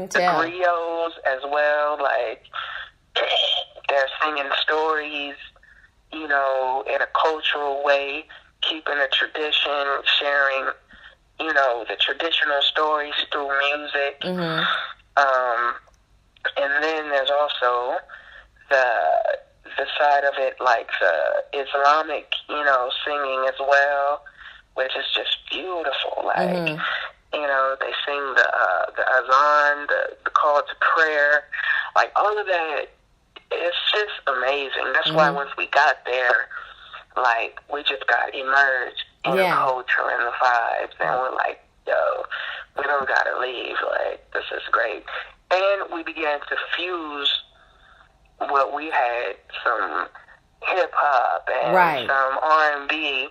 tell. The griots as well, like, they're singing stories, you know, in a cultural way, keeping a tradition, sharing, you know, the traditional stories through music. And then there's also the side of it, like the Islamic, you know, singing as well, which is just beautiful. Like, you know, they sing the azan, the call to prayer, like all of that. It's just amazing. That's why once we got there, like, we just got immersed in the culture and the vibes, and we're like, yo, we don't gotta leave. Like, this is great. And we began to fuse what we had, some hip hop and some R&B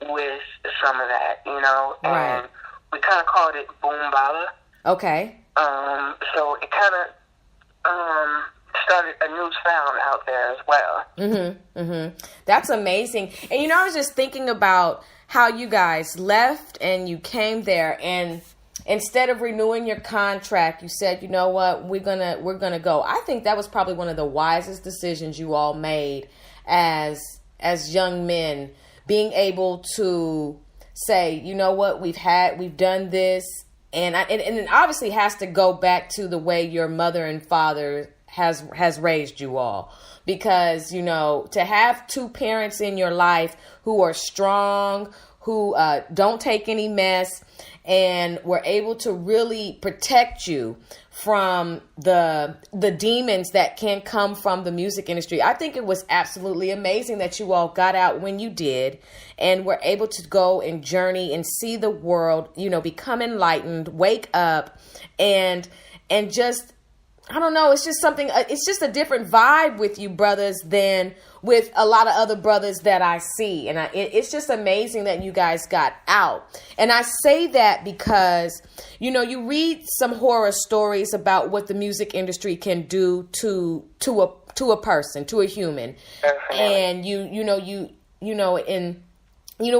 with some of that, you know, and we kind of called it boom bala. Okay. So it kind of started a new sound out there as well. That's amazing. And you know, I was just thinking about how you guys left and you came there, and instead of renewing your contract, you said, you know what, we're gonna go. I think that was probably one of the wisest decisions you all made as young men, being able to say, you know what, we've done this, and it obviously has to go back to the way your mother and father has raised you all, because, you know, to have two parents in your life who are strong, who don't take any mess, and were able to really protect you from the demons that can come from the music industry. I think it was absolutely amazing that you all got out when you did and were able to go and journey and see the world, you know, become enlightened, wake up, and just, I don't know, it's just something, it's just a different vibe with you brothers than with a lot of other brothers that I see. And it's just amazing that you guys got out. And I say that because, you know, you read some horror stories about what the music industry can do to a person, to a human. And you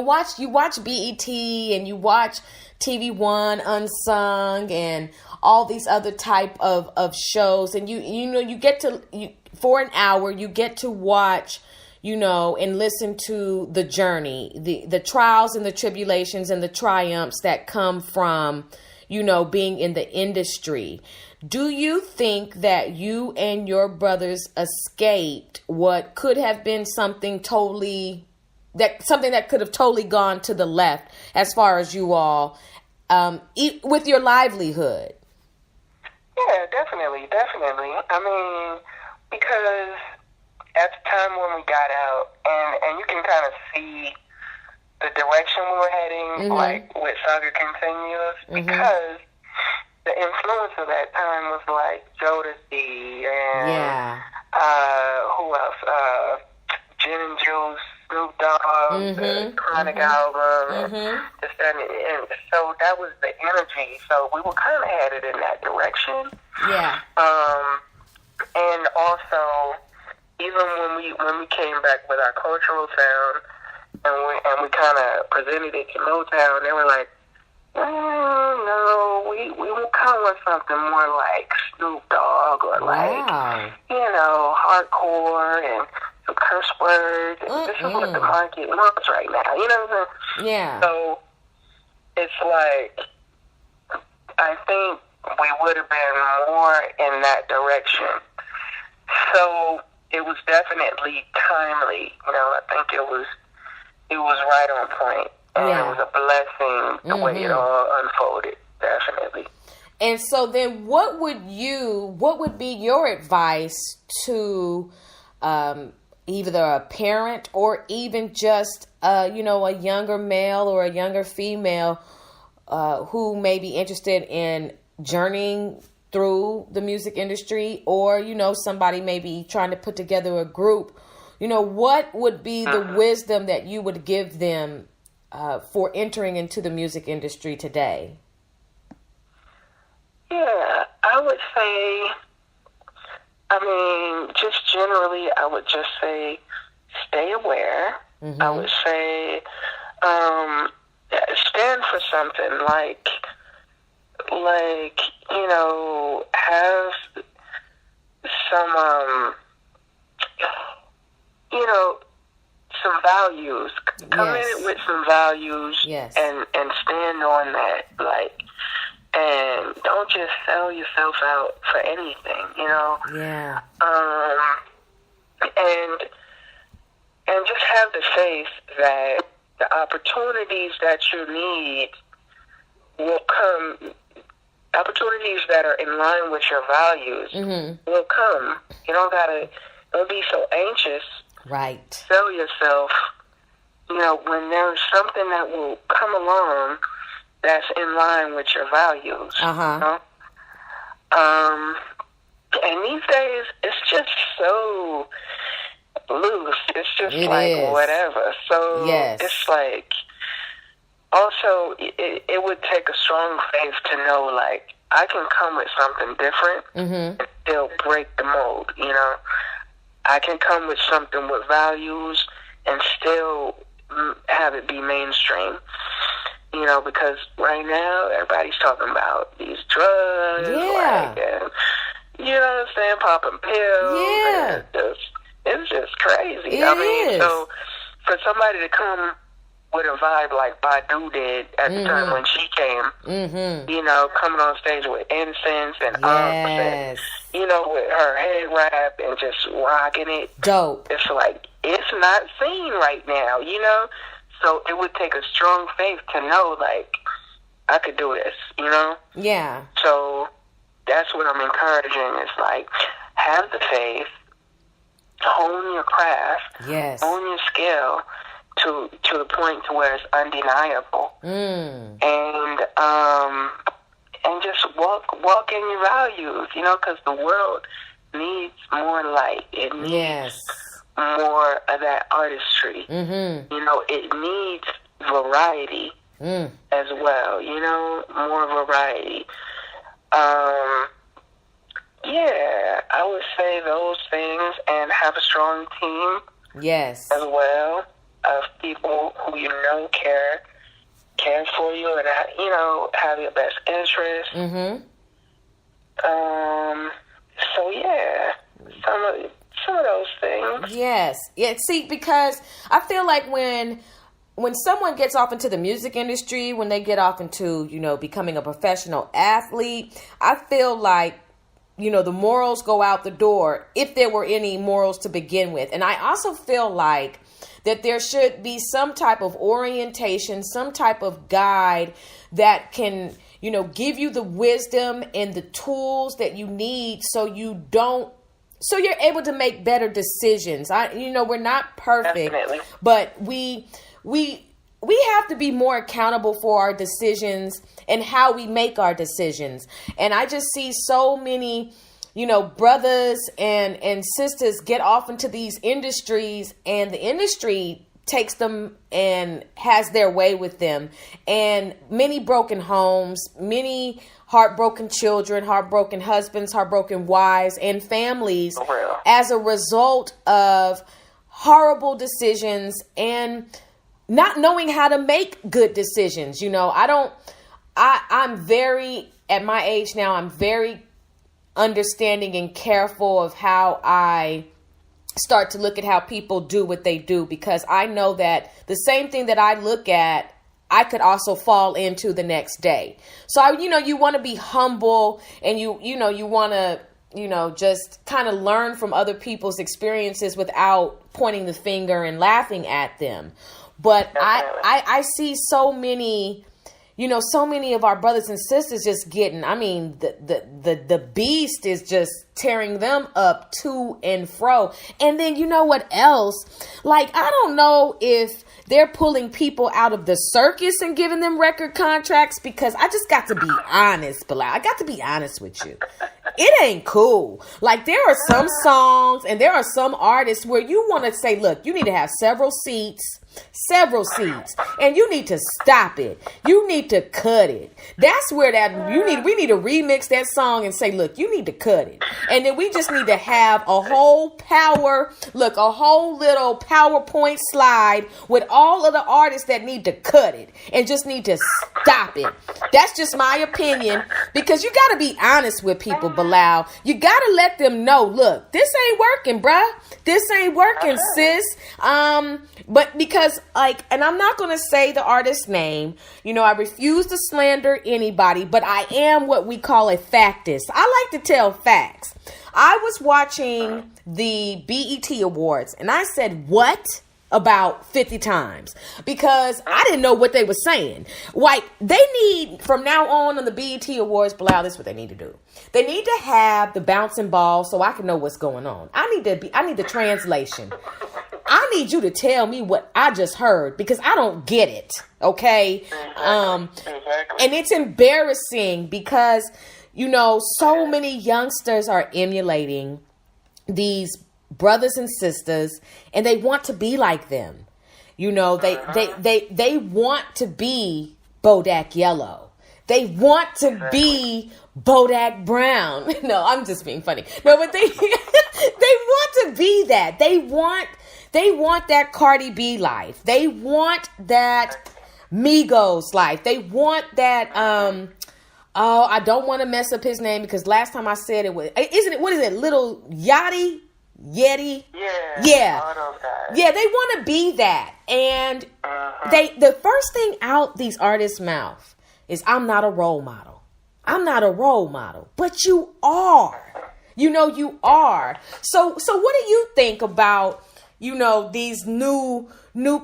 watch BET and you watch TV One Unsung and all these other type of shows, and you get to, for an hour you get to watch, you know, and listen to the journey, the trials and the tribulations and the triumphs that come from, you know, being in the industry. Do you think that you and your brothers escaped what could have been something that could have totally gone to the left as far as you all, with your livelihood? Yeah, definitely. I mean, because at the time when we got out, and you can kind of see the direction we were heading, like with Saga Continuous, because the influence of that time was like Jodeci and who else? Gin and Juice, Snoop Dogg, the Chronic album, and so that was the energy. So we were kind of headed in that direction. Yeah. And also, even when we came back with our cultural sound, and we kind of presented it to Motown, they were like, no, we will come with something more like Snoop Dogg or like, you know, hardcore and some curse words. This is what the market wants right now. You know what I'm saying? Yeah. So it's like, I think we would have been more in that direction. So it was definitely timely. You know, I think it was right on point. And it was a blessing the way it all unfolded, definitely. And so then what would be your advice to either a parent or even just, you know, a younger male or a younger female who may be interested in journeying through the music industry, or, you know, somebody may be trying to put together a group? You know, what would be the wisdom that you would give them for entering into the music industry today? Yeah, I would say, I mean, just generally, I would just say, stay aware. I would say, stand for something, like, you know, have some, you know, some values. Come in with some values, and stand on that, like, and don't just sell yourself out for anything, you know. Yeah. And just have the faith that the opportunities that you need will come. Opportunities that are in line with your values will come. You don't be so anxious. Right. Sell yourself. You know, when there's something that will come along that's in line with your values. You know? And these days, it's just so loose. It's just whatever. So it's like, also, it would take a strong faith to know, like, I can come with something different and still break the mold, you know. I can come with something with values and still have it be mainstream. You know, because right now everybody's talking about these drugs. Yeah. Like, and, you know what I'm saying? Popping pills. Yeah. And it's just crazy. It is. So for somebody to come with a vibe like Badu did at the time when she came, you know, coming on stage with incense and yes. and, you know, with her head wrap and just rocking it. Dope. It's like, it's not seen right now, you know? So it would take a strong faith to know, like, I could do this, you know? Yeah. So that's what I'm encouraging. It's like, have the faith, hone your craft, yes, hone your skill to the point to where it's undeniable, and just walk in your values, you know, because the world needs more light. It needs more of that artistry. You know, it needs variety as well. You know, more variety. Yeah, I would say those things, and have a strong team. Yes, as well, of people who you know care for you, and you know, have your best interest. So yeah, some of those things. Yes. Yeah. See, because I feel like when someone gets off into the music industry, when they get off into, you know, becoming a professional athlete, I feel like, you know, the morals go out the door, if there were any morals to begin with. And I also feel like that there should be some type of orientation, some type of guide that can, you know, give you the wisdom and the tools that you need so you're able to make better decisions. You know, we're not perfect, definitely, but we have to be more accountable for our decisions and how we make our decisions. And I just see so many, you know, brothers and sisters get off into these industries, and the industry takes them and has their way with them. And many broken homes, many heartbroken children, heartbroken husbands, heartbroken wives, and families as a result of horrible decisions and not knowing how to make good decisions. You know, I'm very, at my age now, I'm very understanding and careful of how I start to look at how people do what they do, because I know that the same thing that I look at, I could also fall into the next day. So, you know, you want to be humble, and you want to, you know, just kind of learn from other people's experiences without pointing the finger and laughing at them. But I see so many, you know, so many of our brothers and sisters just getting, I mean, the beast is just tearing them up to and fro. And then, you know what else? Like, I don't know if they're pulling people out of the circus and giving them record contracts, because I just got to be honest, Bilal. I got to be honest with you. It ain't cool. Like, there are some songs and there are some artists where you want to say, look, you need to have several seats, and you need to stop it. You need to cut it. That's where we need to remix that song and say, look, you need to cut it. And then we just need to have a whole little PowerPoint slide with all of the artists that need to cut it and just need to stop it. That's just my opinion, because you got to be honest with people, Bilal. You got to let them know, look, this ain't working, bruh. This ain't working, sis. But because, like, and I'm not going to say the artist's name, you know, I refuse to slander anybody, but I am what we call a factist. I like to tell facts. I was watching the BET Awards, and I said, what? About 50 times, because I didn't know what they were saying. Like, they need, from now on the BET Awards, Bilal, this is what they need to do. They need to have the bouncing ball so I can know what's going on. I need the translation. I need you to tell me what I just heard, because I don't get it. Okay. Exactly. And it's embarrassing because, you know, so many youngsters are emulating these brothers and sisters, and they want to be like them. You know, they want to be Bodak Yellow. They want to be Bodak Brown. No, I'm just being funny. No, but they want to be that. They want that Cardi B life. They want that Migos life. They want that, I don't want to mess up his name because last time I said it was, what is it, Little Yachty? Yeti? Yeah. All those guys. Yeah, they want to be that. And the first thing out these artists' mouth is, I'm not a role model. I'm not a role model. But you are. You are. So what do you think about, these new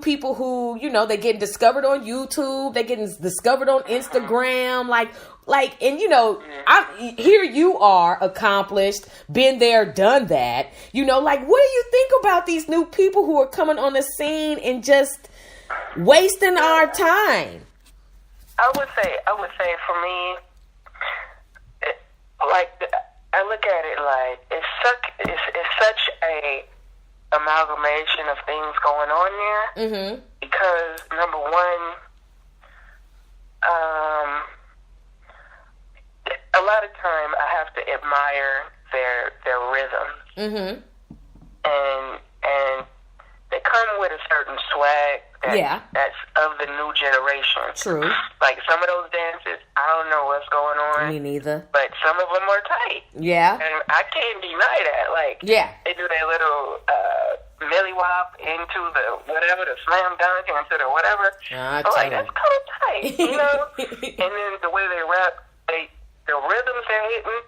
people who, they're getting discovered on YouTube, they're getting discovered on Instagram, here you are, accomplished, been there, done that, what do you think about these new people who are coming on the scene and just wasting our time? I would say for me, I look at it like it's such a amalgamation of things going on there. Mm-hmm. Because number one, a lot of time I have to admire their rhythm, mm-hmm. and they come with a certain swag that's of the new generation. True. Like some of those dances, I don't know what's going on. Me neither. But some of them are tight. Yeah. And I can't deny that. Like, they do their little millie wop into the whatever, the slam dunk into the whatever. I'm like, that's kind of tight, And then the way they rap, the rhythms they're hitting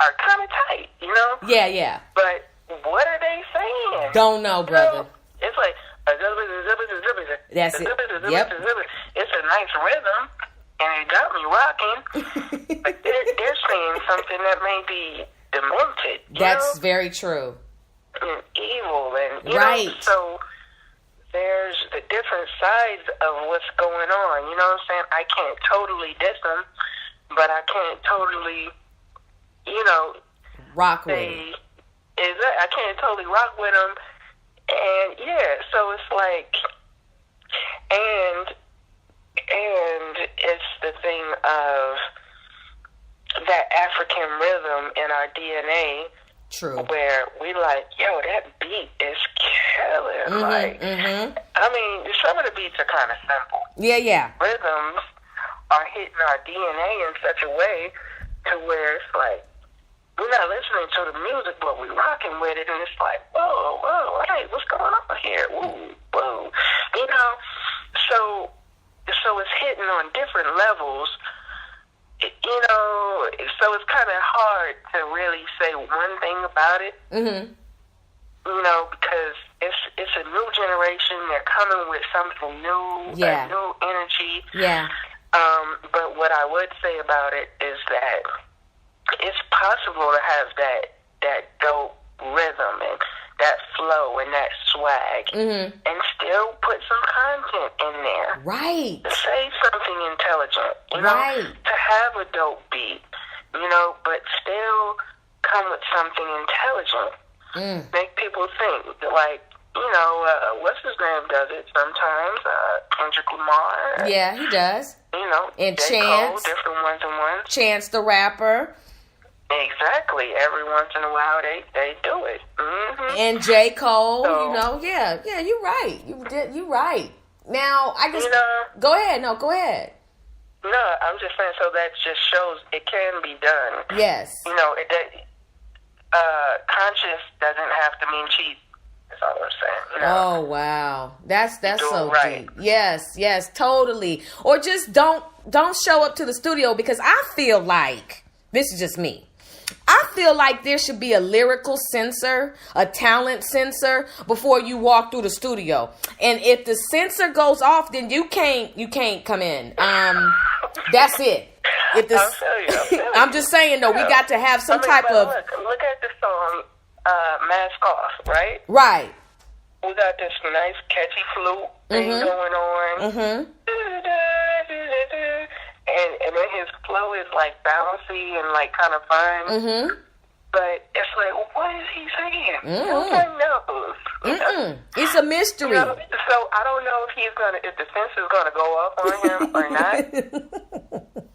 are kind of tight, Yeah. But what are they saying? Don't know, brother. It's like, that's it. Yep. It's a nice rhythm, and it got me rocking. But they're saying something that may be demented. That's very true. And evil, and right. So there's the different sides of what's going on. You know what I'm saying? I can't totally diss them, but I can't totally, rock with them. I can't totally rock with them. And so it's like, and it's the thing of that African rhythm in our DNA. True. Where we like, yo, that beat is killing. Mm-hmm, I mean, some of the beats are kind of simple. Yeah. Rhythms are hitting our DNA in such a way to where it's like, we're not listening to the music, but we're rocking with it, and it's like, whoa, hey, what's going on here? Whoa. So it's hitting on different levels, so it's kind of hard to really say one thing about it, mm-hmm. Because it's a new generation, they're coming with something new, a new energy. Yeah. But what I would say about it is that it's possible to have that dope rhythm and that flow and that swag, mm-hmm. and still put some content in there. Right. To say something intelligent, right. To have a dope beat, but still come with something intelligent. Make people think, like, what's his name does it sometimes, Kendrick Lamar. Yeah, he does. J. And Chance. Cole, different ones and ones. Chance the Rapper. Exactly. Every once in a while, they do it. Mm-hmm. And J. Cole, yeah, you're right. You're right. Now, I just go ahead. No, go ahead. No, I'm just saying. So that just shows it can be done. Yes. Conscious doesn't have to mean cheap. That's all I'm saying. Oh wow, that's so right. deep. Yes, totally. Or just don't show up to the studio, because I feel like, this is just me, I feel like there should be a lyrical censor, a talent censor before you walk through the studio. And if the censor goes off, then you can't come in. That's it. If the, I feel you. I'm just saying though, we got to have some type of. Look at the song "Mask Off," right? Right. We got this nice catchy flute thing going on. Mm-hmm. And then his flow is like bouncy and like kind of fun. Mm-hmm. But it's like, what is he saying? Nobody knows. It's a mystery. So I don't know if the censor's gonna go off on him or not.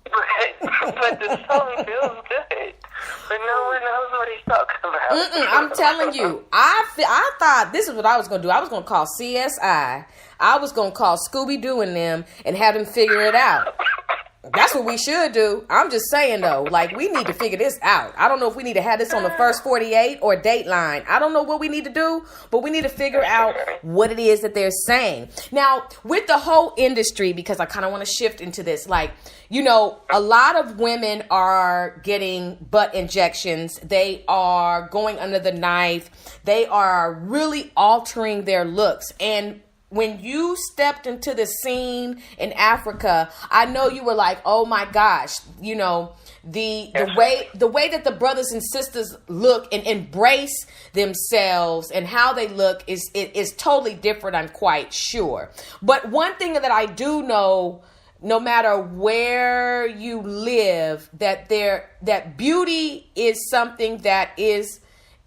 but the song feels good. But no one knows what he's talking about. I'm telling you, I thought this is what I was going to do. I was going to call CSI. I was going to call Scooby-Doo and them and have them figure it out. That's what we should do. I'm just saying, though, like, we need to figure this out. I don't know if we need to have this on the first 48 or Dateline. I don't know what we need to do, but we need to figure out what it is that they're saying. Now, with the whole industry, because I kind of want to shift into this, like, you know, a lot of women are getting butt injections. They are going under the knife. They are really altering their looks. And when you stepped into the scene in Africa, I know you were like, oh my gosh, you know, the way that the brothers and sisters look and embrace themselves and how they look is totally different, I'm quite sure. But one thing that I do know, no matter where you live, that beauty is something that is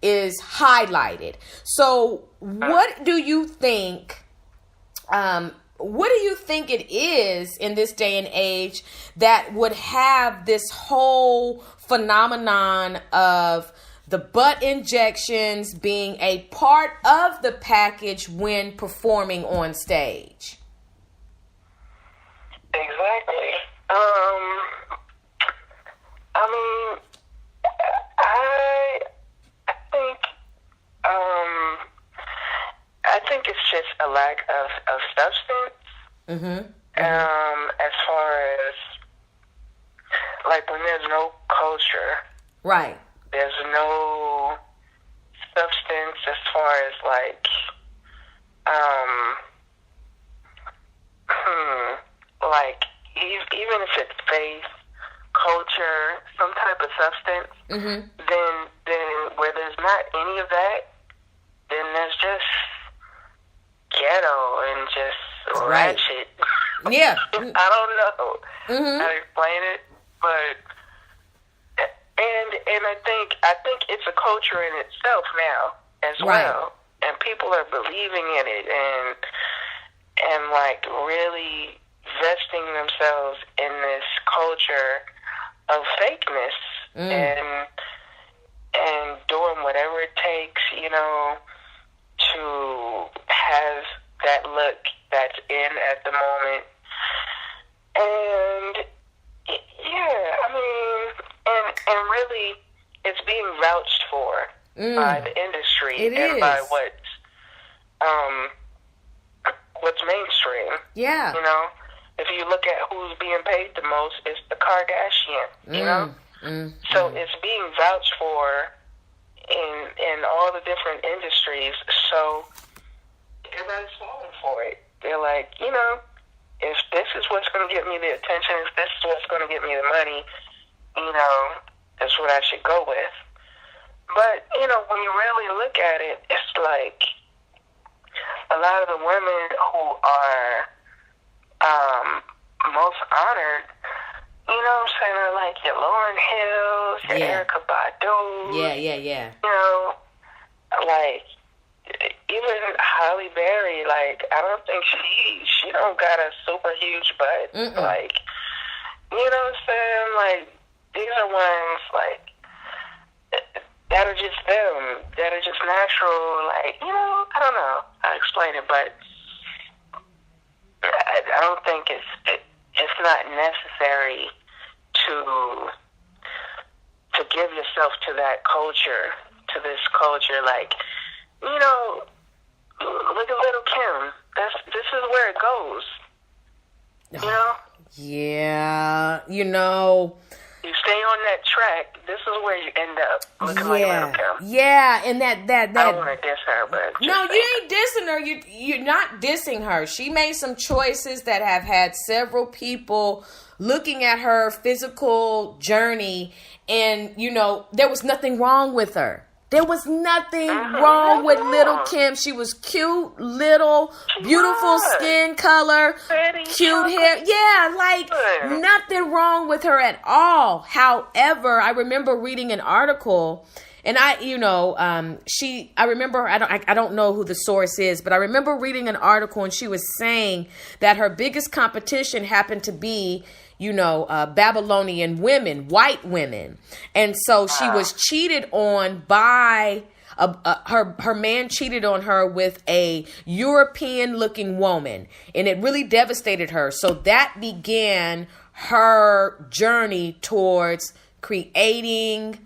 highlighted. So what do you think? What do you think it is in this day and age that would have this whole phenomenon of the butt injections being a part of the package when performing on stage? Exactly. I mean, I think it's just a lack of substance. Mm-hmm. As far as, like, when there's no culture, Right. there's no substance as far as, like, like, even if it's faith, culture, some type of substance, Mm-hmm. then where there's not any of that, then there's just ghetto and just Right. ratchet. Yeah. I don't know Mm-hmm. how to explain it, but and I think it's a culture in itself now as Right. well, and people are believing in it and like really vesting themselves in this culture of fakeness and doing whatever it takes, you know, to have that look that's in at the moment. And yeah, I mean, and really, it's being vouched for by the industry It and is. by what's mainstream. Yeah. You know, if you look at who's being paid the most, it's the Kardashian. You know, so it's being vouched for in all the different industries. So everybody's falling for it. They're like, you know, if this is what's going to get me the attention, if this is what's going to get me the money, you know, that's what I should go with. But, you know, when you really look at it, it's like a lot of the women who are most honored, you know what I'm saying, are like your Lauryn Hills, your Yeah. Erykah Badu. Yeah. You know, like, even Halle Berry, like, I don't think she don't got a super huge butt. Like, you know what I'm saying? Like, these are ones, like, that are just them, that are just natural, like, you know, I don't know how to explain it, but I don't think it's not necessary to give yourself to that culture, to this culture, like, you know, look at Little Kim. This is where it goes. You know? Yeah. You know. You stay on that track, this is where you end up. Looking like Little Kim. Yeah, and that I don't want to diss her, but no, you ain't dissing her. You're not dissing her. She made some choices that have had several people looking at her physical journey, and you know, there was nothing wrong with her. There was nothing wrong with Little Kim. She was cute, little, beautiful skin color, cute hair. Yeah, like nothing wrong with her at all. However, I remember reading an article And I remember, I don't know who the source is, but I remember reading an article and she was saying that her biggest competition happened to be, Babylonian women, white women. And so she was cheated on by her man cheated on her with a European looking woman, and it really devastated her. So that began her journey towards creating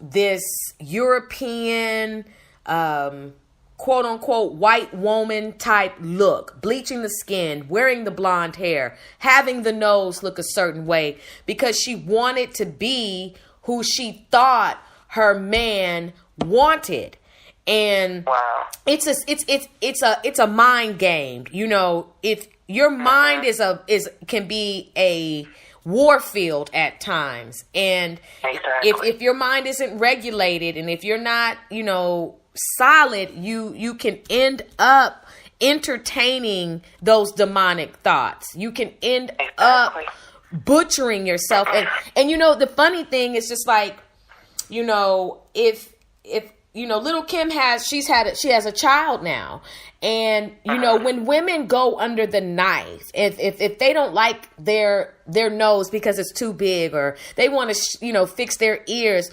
this European, quote unquote, white woman type look, bleaching the skin, wearing the blonde hair, having the nose look a certain way, because she wanted to be who she thought her man wanted. And wow. it's a mind game. If your mind can be a war field at times. And exactly. if your mind isn't regulated, and if you're not, solid, you can end up entertaining those demonic thoughts. You can end up butchering yourself. And the funny thing is just like, if little Kim she has a child now. And, when women go under the knife, if they don't like their nose because it's too big, or they want to, fix their ears,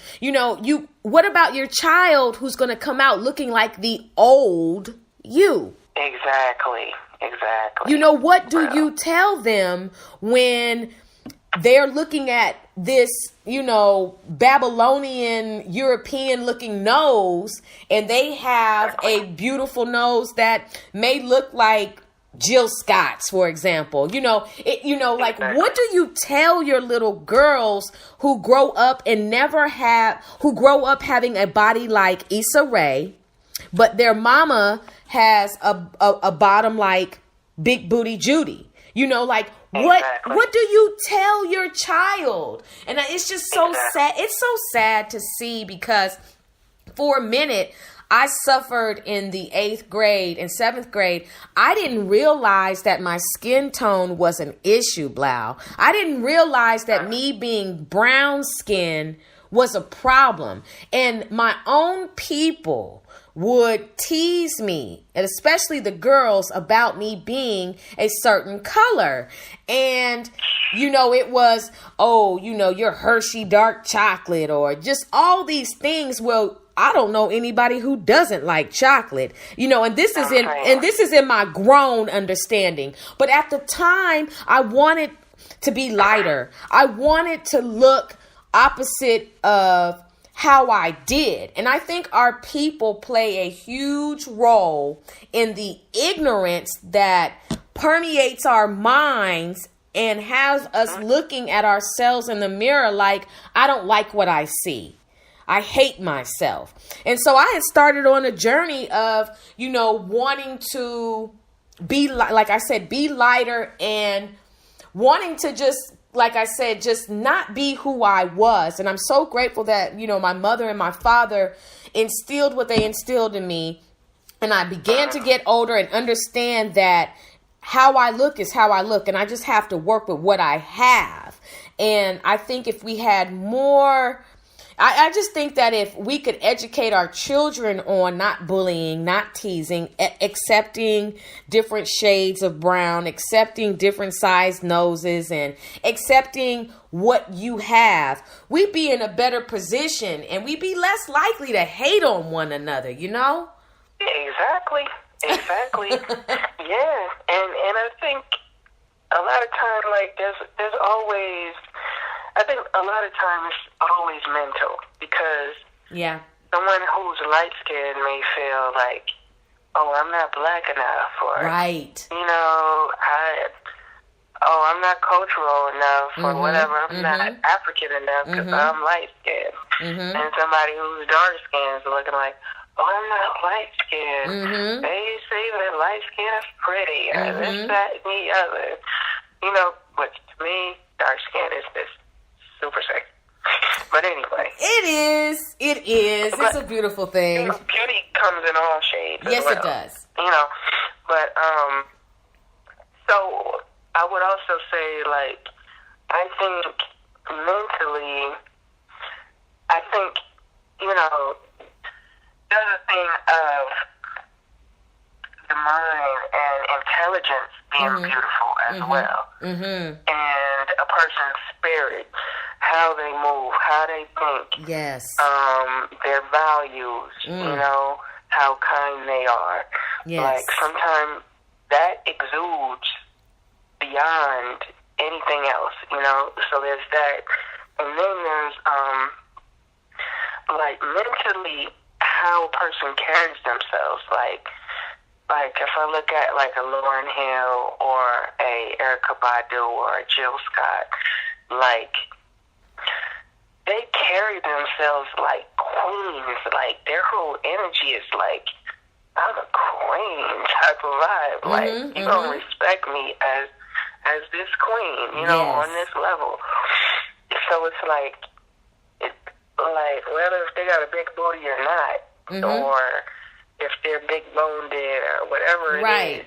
what about your child who's going to come out looking like the old you? Exactly. What do you tell them when they're looking at this, Babylonian European looking nose, and they have a beautiful nose that may look like Jill Scott's, for example? What do you tell your little girls who grow up having a body like Issa Rae, but their mama has a bottom like Big Booty Judy? What do you tell your child? And it's just so sad. It's so sad to see, because for a minute I suffered in the 8th grade and 7th grade. I didn't realize that my skin tone was an issue, Blau. I didn't realize that me being brown skin was a problem. And my own people would tease me, and especially the girls, about me being a certain color. And, it was, you're Hershey dark chocolate, or just all these things. Well, I don't know anybody who doesn't like chocolate, and this is in my grown understanding. But at the time, I wanted to be lighter. I wanted to look opposite of how I did. And I think our people play a huge role in the ignorance that permeates our minds and has us looking at ourselves in the mirror like, I don't like what I see. I hate myself. And so I had started on a journey of, wanting to be, like I said, be lighter, and wanting to just, like I said, just not be who I was. And I'm so grateful that, my mother and my father instilled what they instilled in me. And I began to get older and understand that how I look is how I look. And I just have to work with what I have. And I think if we had more, I just think that if we could educate our children on not bullying, not teasing, accepting different shades of brown, accepting different sized noses, and accepting what you have, we'd be in a better position, and we'd be less likely to hate on one another, Exactly. Yeah. And I think a lot of time, like, there's always, I think a lot of times it's always mental, because someone who's light-skinned may feel like, oh, I'm not black enough, or, right. I'm not cultural enough, or whatever, I'm not African enough because I'm light-skinned. And somebody who's dark-skinned is looking like, oh, I'm not light-skinned. They say that light-skin is pretty, or this, that, and the other. But to me, dark-skin is this super sexy. But anyway. It is. It's a beautiful thing. Beauty comes in all shades. Yes, as well. It does. But, so I would also say, like, I think mentally, you know, there's a thing of the mind and intelligence being beautiful as well. And a person's spirit, how they move, how they think. Yes. Their values, you know, how kind they are. Yes. Like, sometimes that exudes beyond anything else, you know? So there's that. And then there's, like, mentally, how a person carries themselves. Like if I look at, like, a Lauryn Hill or a Erykah Badu or a Jill Scott, like, they carry themselves like queens. Like, their whole energy is like, I'm a queen type of vibe. Like, you gonna respect me as this queen, you know, on this level. So it's like, whether if they got a big booty or not, or if they're big boned or whatever it is,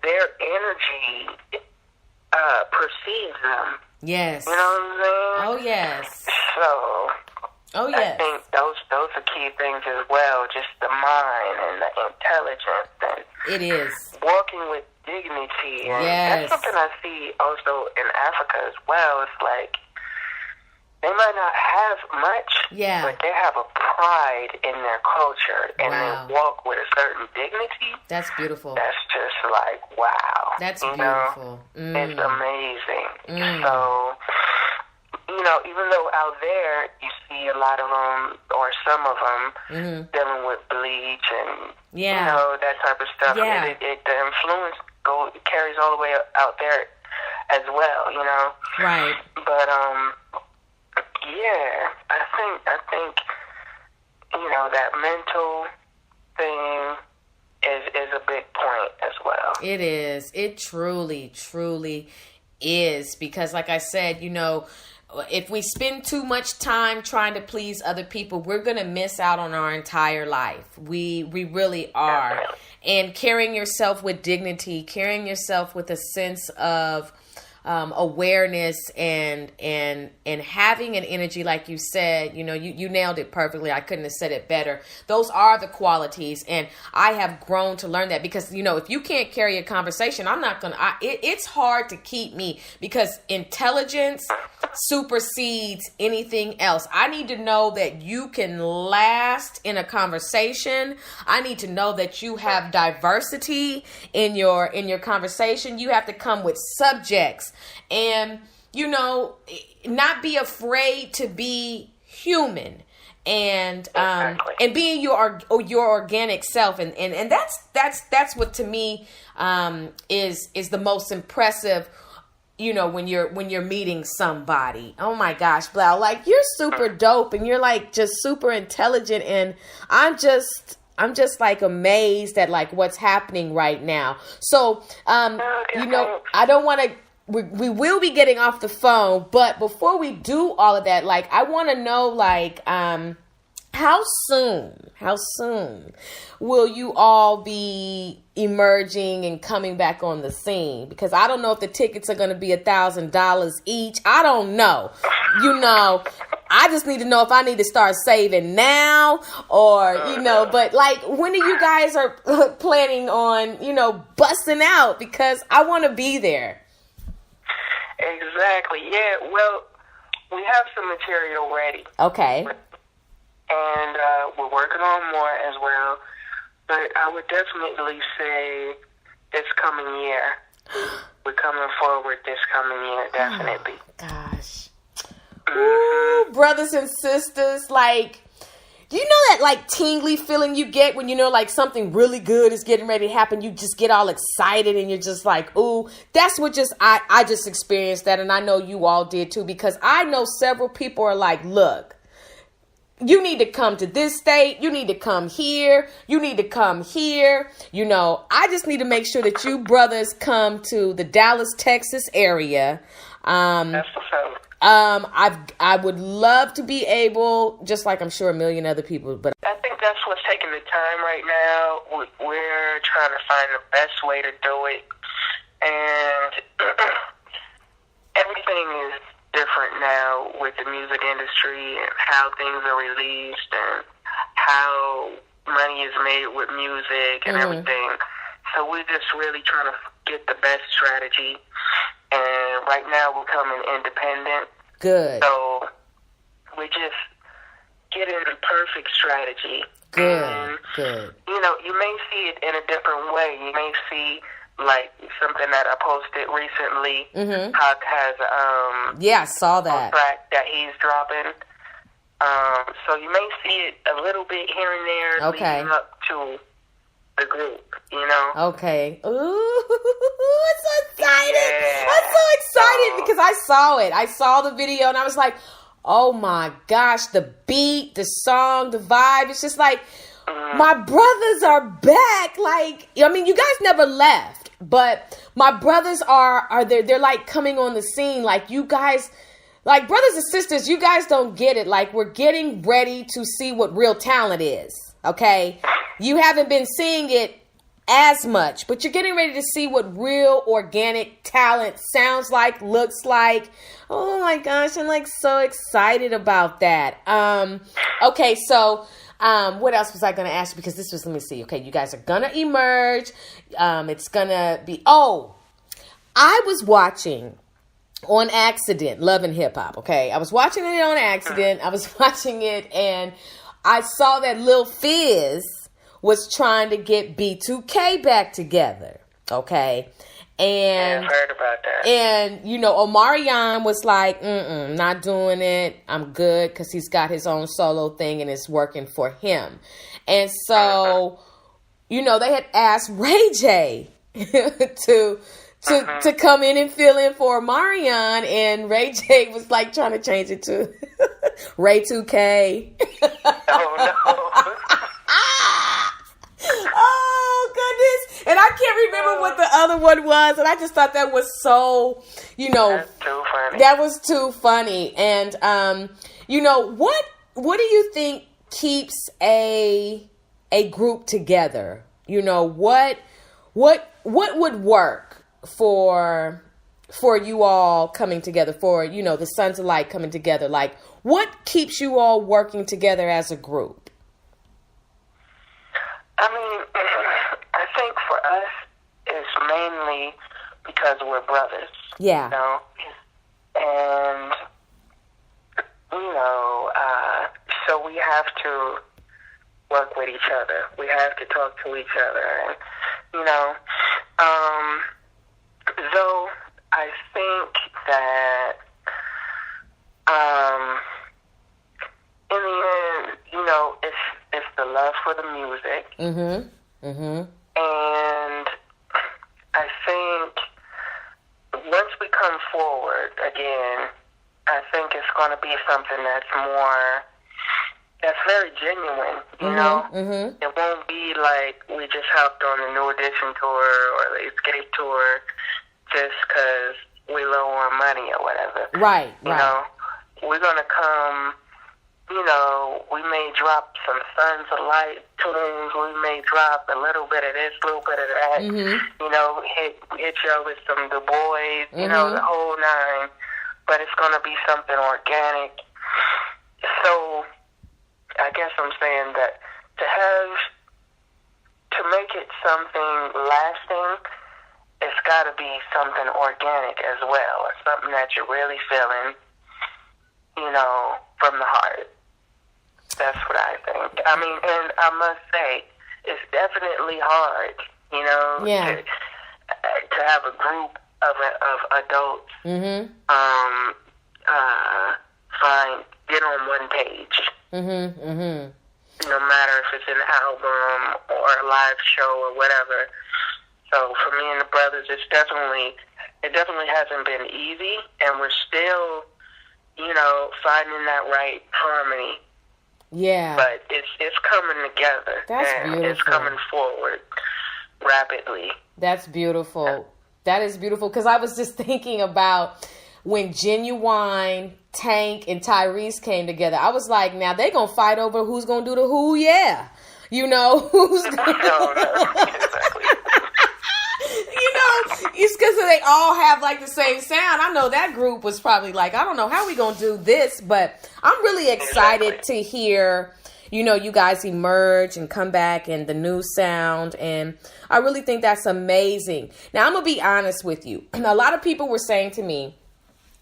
their energy perceives them. Yes. You know what I'm saying? Oh, yes. So, yes. I think those are key things as well. Just the mind and the intelligence and it is walking with dignity. And yes. That's something I see also in Africa as well. It's like they might not have much, but they have a pride in their culture, and they walk with a certain dignity. That's beautiful. That's just like, wow. That's beautiful. It's amazing. So, you know, even though out there you see a lot of them, or some of them, dealing with bleach and, you know, that type of stuff, the influence carries all the way out there as well, you know? Right. But, yeah, I think, you know, that mental thing is a big point as well. It is. It truly, truly is. Because like I said, you know, if we spend too much time trying to please other people, we're going to miss out on our entire life. We really are. Definitely. And carrying yourself with dignity, carrying yourself with a sense of awareness and having an energy, like you said, you know, you nailed it perfectly. I couldn't have said it better. Those are the qualities. And I have grown to learn that, because, you know, if you can't carry a conversation, I'm not going to, it's hard to keep me, because intelligence supersedes anything else. I need to know that you can last in a conversation. I need to know that you have diversity in your conversation. You have to come with subjects. And, you know, not be afraid to be human, and and being your organic self, and that's what to me is the most impressive. You know, when you're meeting somebody, oh my gosh, Bilal, like, you're super dope, and you're like just super intelligent, and I'm just like amazed at like what's happening right now. So, you know, I don't want to. We will be getting off the phone, but before we do all of that, like, I want to know, like, how soon will you all be emerging and coming back on the scene? Because I don't know if the tickets are going to be $1,000 each. I don't know. You know, I just need to know if I need to start saving now, or, you know, but like, when are you guys are planning on, you know, busting out? Because I want to be there. Exactly. Yeah. Well, we have some material ready. Okay. And we're working on more as well. But I would definitely say this coming year. We're coming forward this coming year, definitely. Oh, gosh. Ooh, brothers and sisters, like, do you know that like tingly feeling you get when you know like something really good is getting ready to happen? You just get all excited and you're just like, ooh, that's what I just experienced that. And I know you all did too, because I know several people are like, look, you need to come to this state. You need to come here. You need to come here. You know, I just need to make sure that you brothers come to the Dallas, Texas area. That's the same. I would love to be able, just like I'm sure a million other people, but I think that's what's taking the time right now. We're trying to find the best way to do it, and everything is different now with the music industry industry and how things are released and how money is made with music and everything. So we're just really trying to get the best strategy. And right now we're coming independent. Good. So we just getting the perfect strategy. Good. And, Good. you know, you may see it in a different way. You may see like something that I posted recently. Hawk has yeah, I saw that. a track that he's dropping. So you may see it a little bit here and there leading up to the group, you know? Okay. Ooh, I'm so excited. Yeah. I'm so excited because I saw it. I saw the video and I was like, oh my gosh, the beat, the song, the vibe. It's just like, my brothers are back. Like, I mean, you guys never left, but my brothers are they're like coming on the scene. Like, you guys, like brothers and sisters, you guys don't get it. Like, we're getting ready to see what real talent is. Okay. You haven't been seeing it as much, but you're getting ready to see what real organic talent sounds like, looks like. Oh my gosh, I'm like so excited about that. Okay, so what else was I going to ask you? Because this was, let me see. Okay, you guys are going to emerge. It's going to be, I was watching on accident Love and Hip Hop. Okay, I was watching it on accident. I was watching it and I saw that Lil Fizz was trying to get B2K back together. Okay. And yeah, I've heard about that. And, you know, Omarion was like, not doing it. I'm good because he's got his own solo thing and it's working for him. And so, you know, they had asked Ray J to come in and fill in for Omarion, and Ray J was like trying to change it to Ray 2K. Oh, no. Oh, goodness. And I can't remember what the other one was. And I just thought that was so, you know. That's too funny. That was too funny. And, you know, what do you think keeps a group together? You know, what would work for you all coming together, for, you know, the Sons of Light coming together? Like, what keeps you all working together as a group? I mean, I think for us, it's mainly because we're brothers. Yeah. You know? And, you know, so we have to work with each other. We have to talk to each other. And, you know, though I think that, in the end, you know, it's the love for the music. And I think once we come forward again, I think it's going to be something that's very genuine, you know? It won't be like we just hopped on the New Edition tour or the Escape tour just because we low on money or whatever. Right. You know, we're going to come, you know, we may drop some Sons of Light tunes. We may drop a little bit of this, a little bit of that. You know, hit y'all with some Du Bois, you know, the whole nine. But it's going to be something organic. So I guess I'm saying that to make it something lasting, it's got to be something organic as well, or something that you're really feeling, you know, from the heart. That's what I think. I mean, and I must say, it's definitely hard, you know, to have a group of adults get on one page. No matter if it's an album or a live show or whatever. So for me and the brothers, it definitely hasn't been easy, and we're still, you know, finding that right harmony. Yeah. But it's coming together. That's and beautiful. It's coming forward rapidly. That's beautiful. That is beautiful, because I was just thinking about when Genuine, Tank, and Tyrese came together. I was like, now they're going to fight over who's going to do the who, yeah. You know, who's going to... No, exactly. It's because they all have like the same sound. I know that group was probably like, I don't know how we gonna do this, but I'm really excited to hear, you know, you guys emerge and come back and the new sound. And I really think that's amazing. Now, I'm gonna be honest with you. A lot of people were saying to me,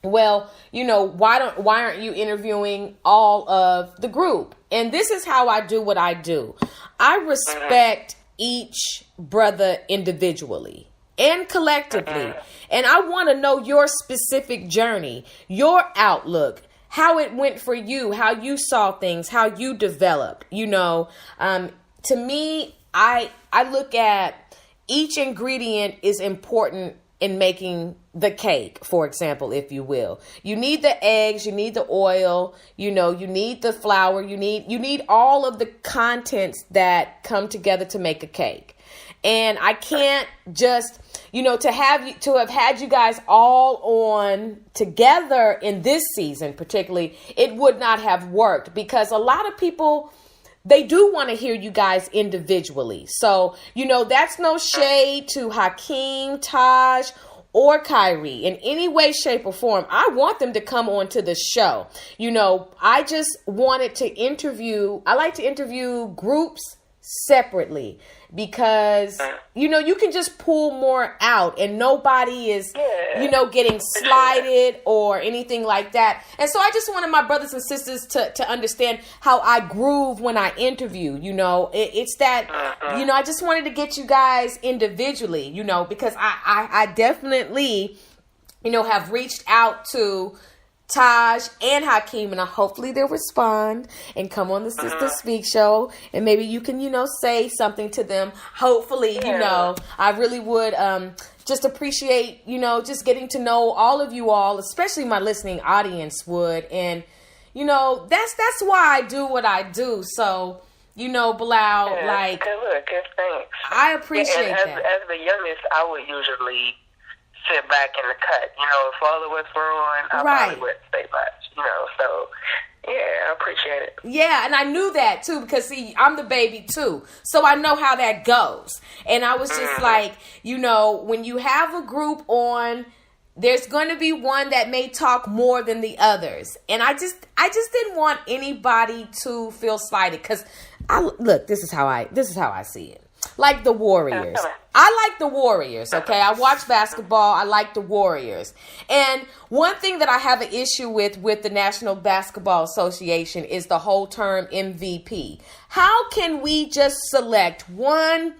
well, you know, why aren't you interviewing all of the group? And this is how I do what I do. I respect each brother individually and collectively. And I want to know your specific journey, your outlook, how it went for you, how you saw things, how you developed. You know, to me, I look at each ingredient is important in making the cake, for example, if you will. You need the eggs, you need the oil, you know, you need the flour, you need all of the contents that come together to make a cake. And I can't just, you know, to have had you guys all on together in this season, particularly, it would not have worked because a lot of people, they do want to hear you guys individually. So, you know, that's no shade to Hakeem, Taj, or Kyrie in any way, shape, or form. I want them to come on to the show. You know, I just wanted to I like to interview groups separately because, you know, you can just pull more out and nobody is, you know, getting slighted or anything like that. And so I just wanted my brothers and sisters to understand how I groove when I interview, you know, it's that, you know, I just wanted to get you guys individually, you know, because I definitely, you know, have reached out to Taj and Hakeem, and hopefully they'll respond and come on the Sister Speak show, and maybe you can, you know, say something to them. Hopefully, you know, I really would just appreciate, you know, just getting to know all of you all, especially my listening audience would. And, you know, that's why I do what I do. So, you know, Bilal, like, good thanks. I appreciate that. As the youngest, I would usually sit back in the cut. You know, if all of us were on, I probably would stay back. You know, so yeah, I appreciate it. Yeah, and I knew that too because see, I'm the baby too, so I know how that goes. And I was just like, you know, when you have a group on, there's going to be one that may talk more than the others, and I just didn't want anybody to feel slighted because this is how I see it. Like the Warriors. I like the Warriors, okay? I watch basketball. I like the Warriors. And one thing that I have an issue with the National Basketball Association is the whole term MVP. How can we just select one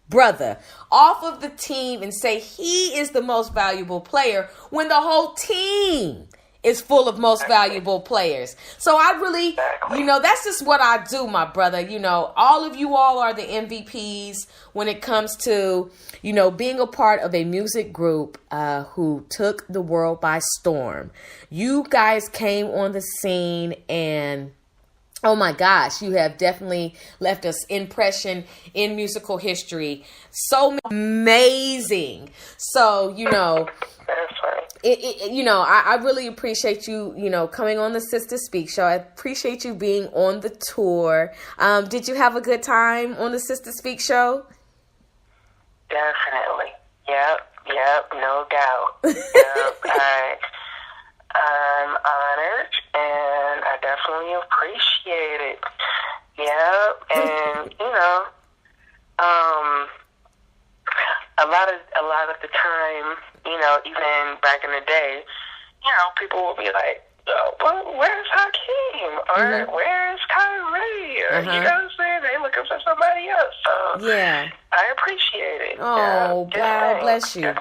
brother off of the team and say he is the most valuable player when the whole team is full of most valuable players? So I really, you know, that's just what I do, my brother. You know, all of you all are the MVPs when it comes to, you know, being a part of a music group who took the world by storm. You guys came on the scene and, oh my gosh, you have definitely left us impression in musical history. So amazing. So, you know, you know, I really appreciate you, you know, coming on the Sister Speak show. I appreciate you being on the tour. Did you have a good time on the Sister Speak show? Definitely. Yep, no doubt. Yep, I'm honored and I definitely appreciate it. Yep, and you know, a lot of the time, you know, even back in the day, you know, people will be like, oh, well, where's Hakeem? Or where's Kyrie? Or, you know what I'm saying? They looking for somebody else. So yeah, I appreciate it. Oh, God bless you.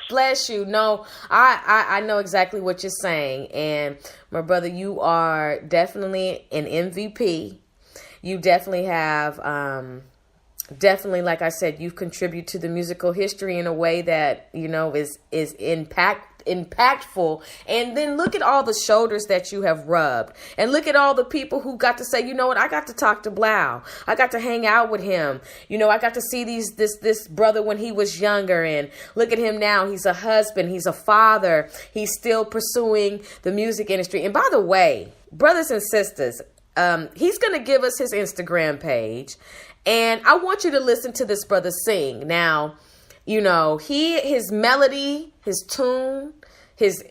Bless you. No, I know exactly what you're saying. And my brother, you are definitely an MVP. You definitely have, definitely, like I said, you've contributed to the musical history in a way that, you know, is impactful. And then look at all the shoulders that you have rubbed, and look at all the people who got to say, you know what, I got to talk to Bilal. I got to hang out with him. You know, I got to see this brother when he was younger, and look at him now. He's a husband. He's a father. He's still pursuing the music industry. And by the way, brothers and sisters, he's going to give us his Instagram page. And I want you to listen to this brother sing. Now, his melody, his tune, his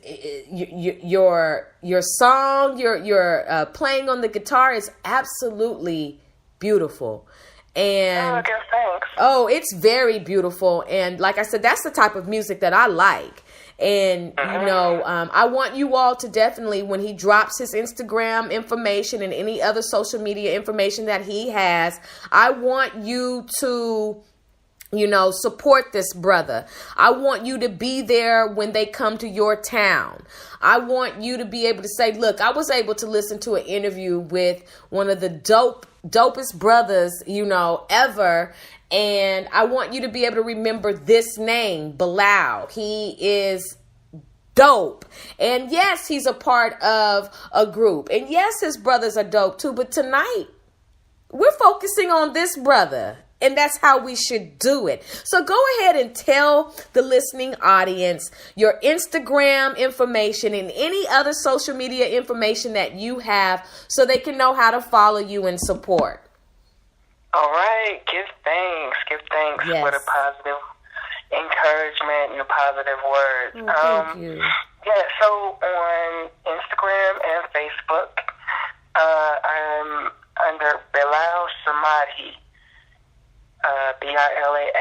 your song, your playing on the guitar is absolutely beautiful. And thanks. Oh, it's very beautiful. And like I said, that's the type of music that I like. And, I want you all to definitely, when he drops his Instagram information and any other social media information that he has, I want you to, support this brother. I want you to be there when they come to your town. I want you to be able to say, look, I was able to listen to an interview with one of the dopest brothers, ever. And I want you to be able to remember this name, Bilal. He is dope. And yes, he's a part of a group. And yes, his brothers are dope too. But tonight, we're focusing on this brother. And that's how we should do it. So go ahead and tell the listening audience your Instagram information and any other social media information that you have so they can know how to follow you and support. All right. Give thanks. Yes. For the positive encouragement and the positive words. Thank you. Yeah, so on Instagram and Facebook, I'm under Bilal Samadhi. BILALSAMADHI.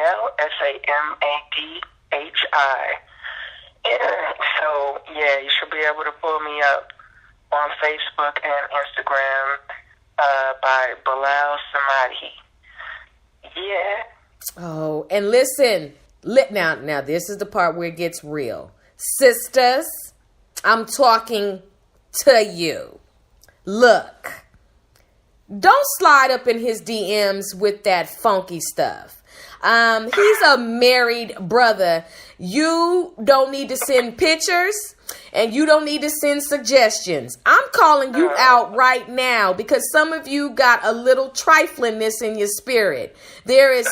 So, yeah, you should be able to pull me up on Facebook and Instagram by Bilal Samadhi. Yeah. Oh, and listen, now this is the part where it gets real. Sisters, I'm talking to you. Look. Don't slide up in his DMs with that funky stuff. He's a married brother. You don't need to send pictures and you don't need to send suggestions. I'm calling you out right now because some of you got a little triflingness in your spirit. There's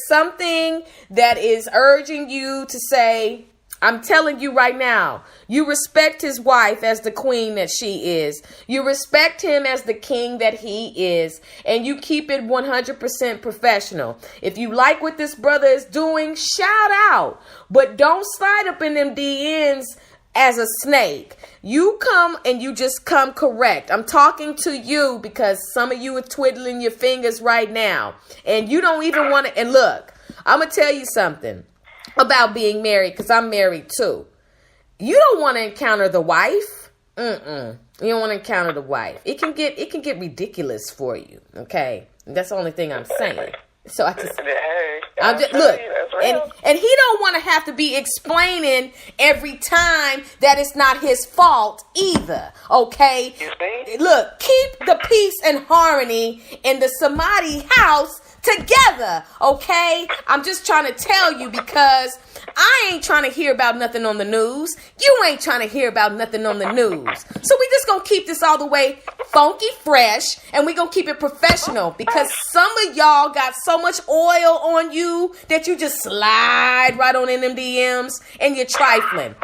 something that is urging you to say, I'm telling you right now, you respect his wife as the queen that she is. You respect him as the king that he is. And you keep it 100% professional. If you like what this brother is doing, shout out. But don't slide up in them DMs as a snake. You come and you just come correct. I'm talking to you because some of you are twiddling your fingers right now. And you don't even want to. And look, I'm going to tell you something about being married, because I'm married too. You don't want to encounter the wife. You don't want to encounter the wife. It can get ridiculous for you. Okay, that's the only thing I'm saying. So I just, look, and he don't want to have to be explaining every time that it's not his fault either. Okay, look, keep the peace and harmony in the Samadhi house together, okay? I'm just trying to tell you because I ain't trying to hear about nothing on the news. You ain't trying to hear about nothing on the news. So we just gonna keep this all the way funky fresh and we gonna keep it professional because some of y'all got so much oil on you that you just slide right on in them DMs and you're trifling.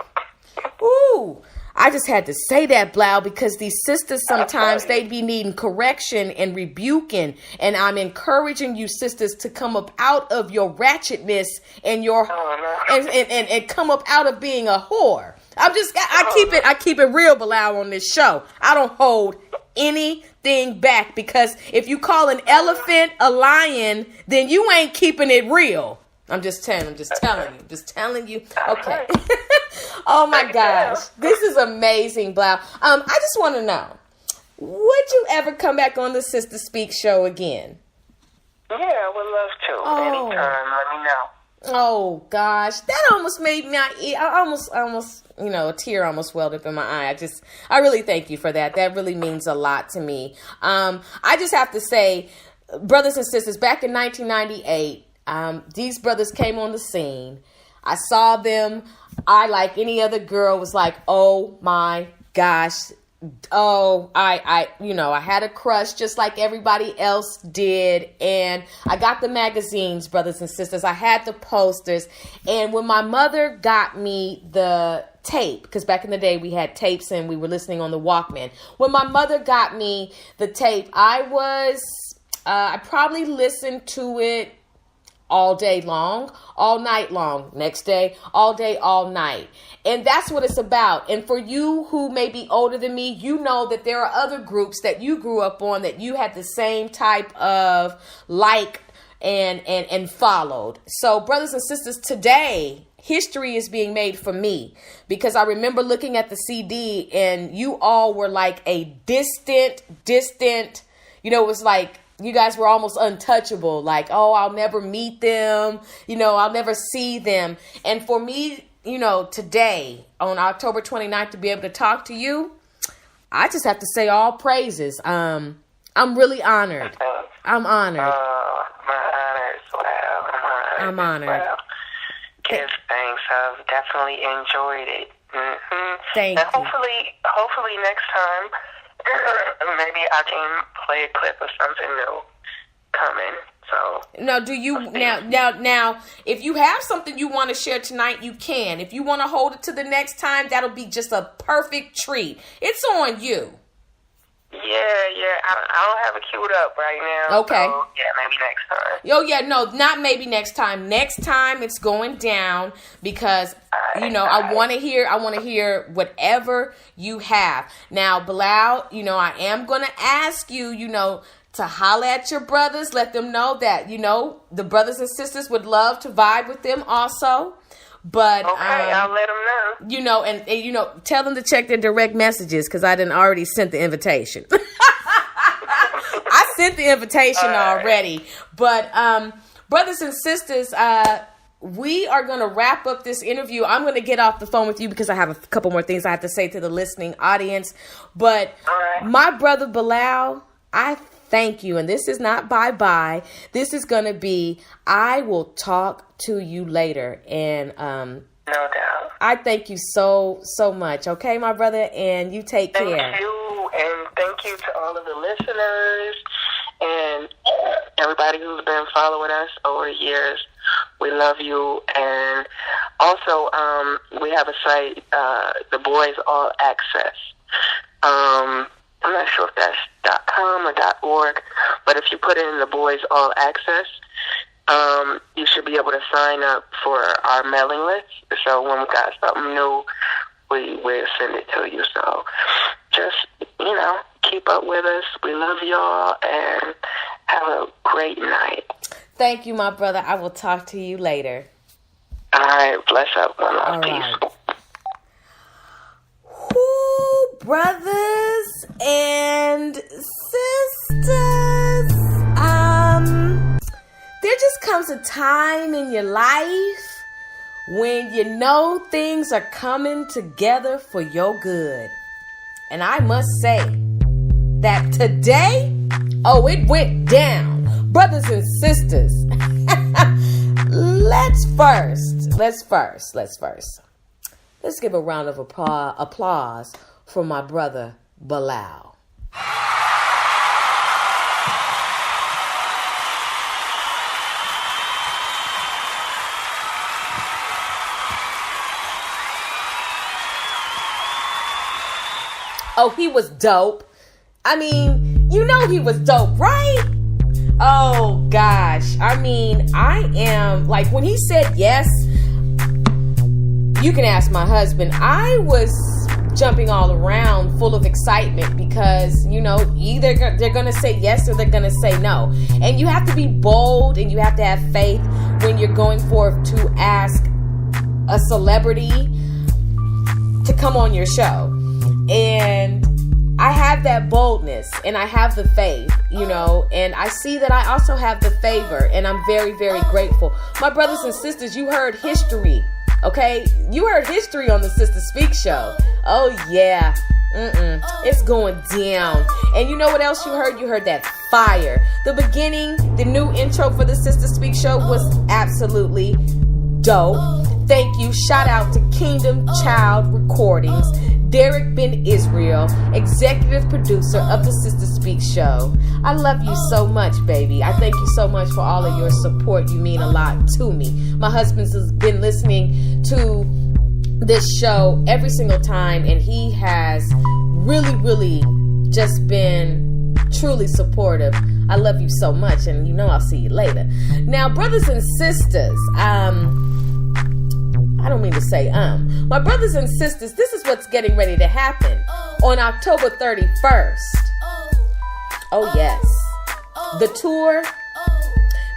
Ooh. I just had to say that, Blau, because these sisters sometimes they be needing correction and rebuking. And I'm encouraging you sisters to come up out of your ratchetness and your and come up out of being a whore. I keep it real, Bilal, on this show. I don't hold anything back because if you call an elephant a lion, then you ain't keeping it real. I'm just telling you. Okay. Oh my gosh. This is amazing, Blau. I just want to know, would you ever come back on the Sister Speak show again? Yeah, I would love to. Anytime, let me know. Oh gosh. That almost made me, I almost, a tear almost welled up in my eye. I really thank you for that. That really means a lot to me. I just have to say, brothers and sisters, back in 1998, these brothers came on the scene. I saw them. I, like any other girl, was like, oh my gosh. Oh, I had a crush just like everybody else did. And I got the magazines, brothers and sisters. I had the posters. And when my mother got me the tape, because back in the day we had tapes and we were listening on the Walkman. When my mother got me the tape, I probably listened to it all day long, all night long, next day, all day, all night. And that's what it's about. And for you who may be older than me, you know that there are other groups that you grew up on that you had the same type of and followed. So brothers and sisters, today, history is being made for me, because I remember looking at the CD and you all were like a distant, you know, it was like you guys were almost untouchable. Like, oh, I'll never meet them. You know, I'll never see them. And for me, you know, today on October 29th to be able to talk to you, I just have to say all praises. I'm really honored. I'm honored. My honor as well. I'm honored. Well, give thanks. I've definitely enjoyed it. Mm-hmm. Thank and you. Hopefully next time, maybe I can play a clip of something new coming. So now, do you now? If you have something you want to share tonight, you can. If you want to hold it to the next time, that'll be just a perfect treat. It's on you. Yeah. I don't have it queued up right now. Okay. So, yeah, maybe next time. Oh yeah, no, not maybe next time. Next time it's going down, because you know I want to hear whatever you have. Now, Bilal, you know I am going to ask you, you know, to holler at your brothers, let them know that, you know, the brothers and sisters would love to vibe with them also. But okay, I'll let them know. You know, and you know, tell them to check their direct messages, because I didn't already sent the invitation. I sent the invitation already. But brothers and sisters, we are going to wrap up this interview. I'm going to get off the phone with you because I have a couple more things I have to say to the listening audience. But my brother Bilal, I thank you. And this is not bye-bye. This is going to be, I will talk to you later. And no doubt. I thank you so much. Okay, my brother, and you take care. Thank you, and thank you to all of the listeners and everybody who's been following us over the years. We love you. And also, we have a site, The Boys All Access. I'm not sure if that's .com or .org, but if you put in The Boys All Access, you should be able to sign up for our mailing list. So when we got something new, we'll send it to you. So just, you know, keep up with us. We love y'all, and have a great night. Thank you, my brother. I will talk to you later. All right. Bless up. One love. All Peace. right. Whoo, brothers and sisters. There just comes a time in your life when you know things are coming together for your good. And I must say that today, it went down. Brothers and sisters, let's give a round of applause for my brother Bilal. Oh, he was dope. I mean, you know he was dope, right? Oh, gosh. I mean, I am, like, when he said yes, you can ask my husband. I was jumping all around full of excitement because, you know, either they're going to say yes or they're going to say no. And you have to be bold and you have to have faith when you're going forth to ask a celebrity to come on your show. And I have that boldness and I have the faith, you know, and I see that I also have the favor, and I'm very, very grateful. My brothers and sisters, you heard history, okay? You heard history on the Sister Speak show. Oh, yeah. It's going down. And you know what else you heard? You heard that fire. The beginning, the new intro for the Sister Speak show was absolutely dope. Thank you. Shout out to Kingdom Child Recordings. Derek Ben Israel, executive producer of the Sister Speak show. I love you so much, baby. I thank you so much for all of your support. You mean a lot to me. My husband's been listening to this show every single time, and he has really, really just been truly supportive I love you so much, and you know I'll see you later. Now, brothers and sisters, I don't mean to say my brothers and sisters, this is what's getting ready to happen on October 31st. Oh yes, the tour,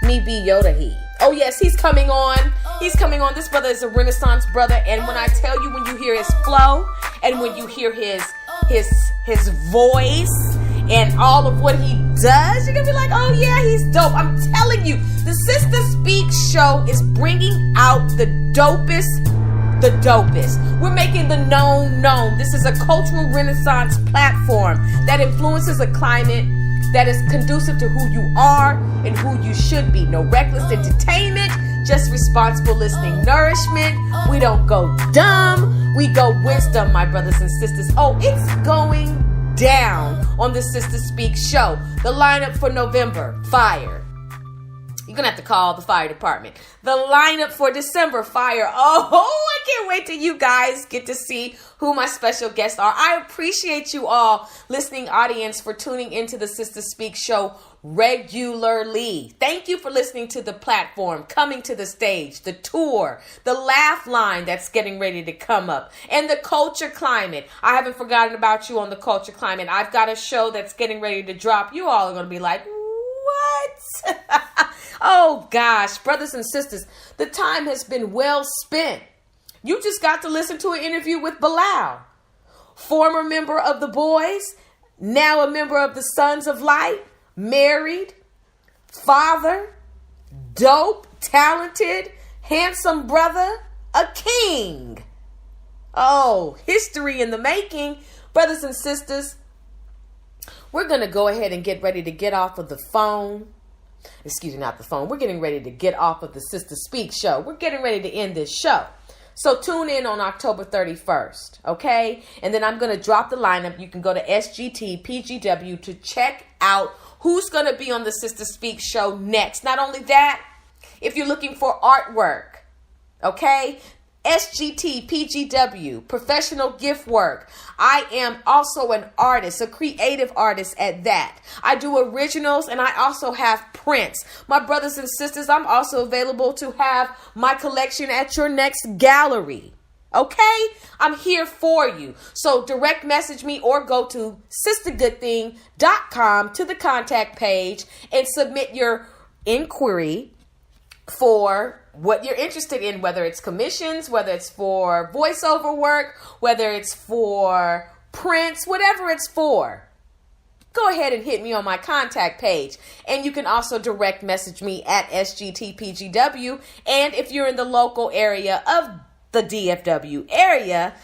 Me Be Yoda He. Oh yes, he's coming on. He's coming on. This brother is a Renaissance brother, and when I tell you, when you hear his flow and when you hear his voice and all of what he does, you're gonna be like, oh yeah, he's dope. I'm telling you, the Sister Speak show is bringing out the dopest. We're making the known. This is a cultural renaissance platform that influences a climate that is conducive to who you are and who you should be. No reckless entertainment, just responsible listening nourishment. We don't go dumb, we go wisdom, my brothers and sisters. Oh, it's going down on the Sister Speak show. The lineup for November, fire. You're going to have to call the fire department. The lineup for December, fire. Oh, I can't wait till you guys get to see who my special guests are. I appreciate you all, listening audience, for tuning into the Sister Speak show regularly. Thank you for listening to the platform, coming to the stage, the tour, the laugh line that's getting ready to come up, and the culture climate. I haven't forgotten about you on the culture climate. I've got a show that's getting ready to drop. You all are going to be like, what? Oh gosh, brothers and sisters, the time has been well spent. You just got to listen to an interview with Bilal, former member of the Boys, now a member of the Sons of Light, married, father, dope, talented, handsome brother, a king. Oh, history in the making. Brothers and sisters, we're going to go ahead and get ready to get off of the phone. Excuse me, not the phone. We're getting ready to get off of the Sister Speak show. We're getting ready to end this show. So tune in on October 31st, okay? And then I'm going to drop the lineup. You can go to SGT PGW to check out who's going to be on the Sister Speak show next. Not only that, if you're looking for artwork, okay? SGT PGW, professional gift work. I am also an artist, a creative artist at that. I do originals and I also have prints. My brothers and sisters, I'm also available to have my collection at your next gallery. Okay? I'm here for you. So direct message me or go to sistergoodthing.com to the contact page and submit your inquiry for what you're interested in, whether it's commissions, whether it's for voiceover work, whether it's for prints, whatever it's for. Go ahead and hit me on my contact page. And you can also direct message me at SGTPGW. And if you're in the local area of the DFW area,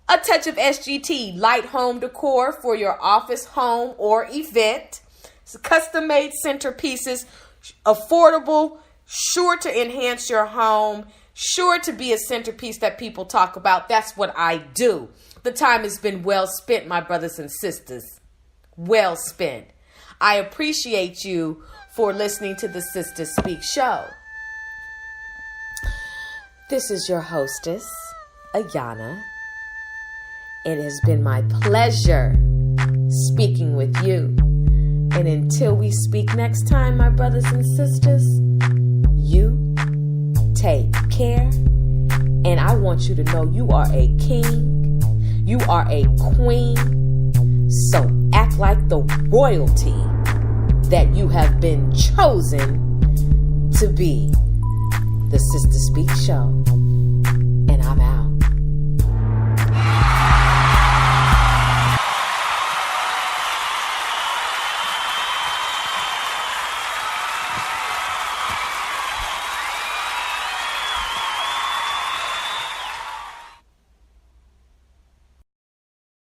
a touch of SGT, light home decor for your office, home, or event. It's custom-made centerpieces, affordable, sure to enhance your home, sure to be a centerpiece that people talk about. That's what I do. The time has been well spent, my brothers and sisters. Well spent. I appreciate you for listening to the Sister Speak show. This is your hostess, Ayana. It has been my pleasure speaking with you. And until we speak next time, my brothers and sisters, you take care. And I want you to know you are a king. You are a queen. So act like the royalty that you have been chosen to be. The Sister Speak show. And I'm out.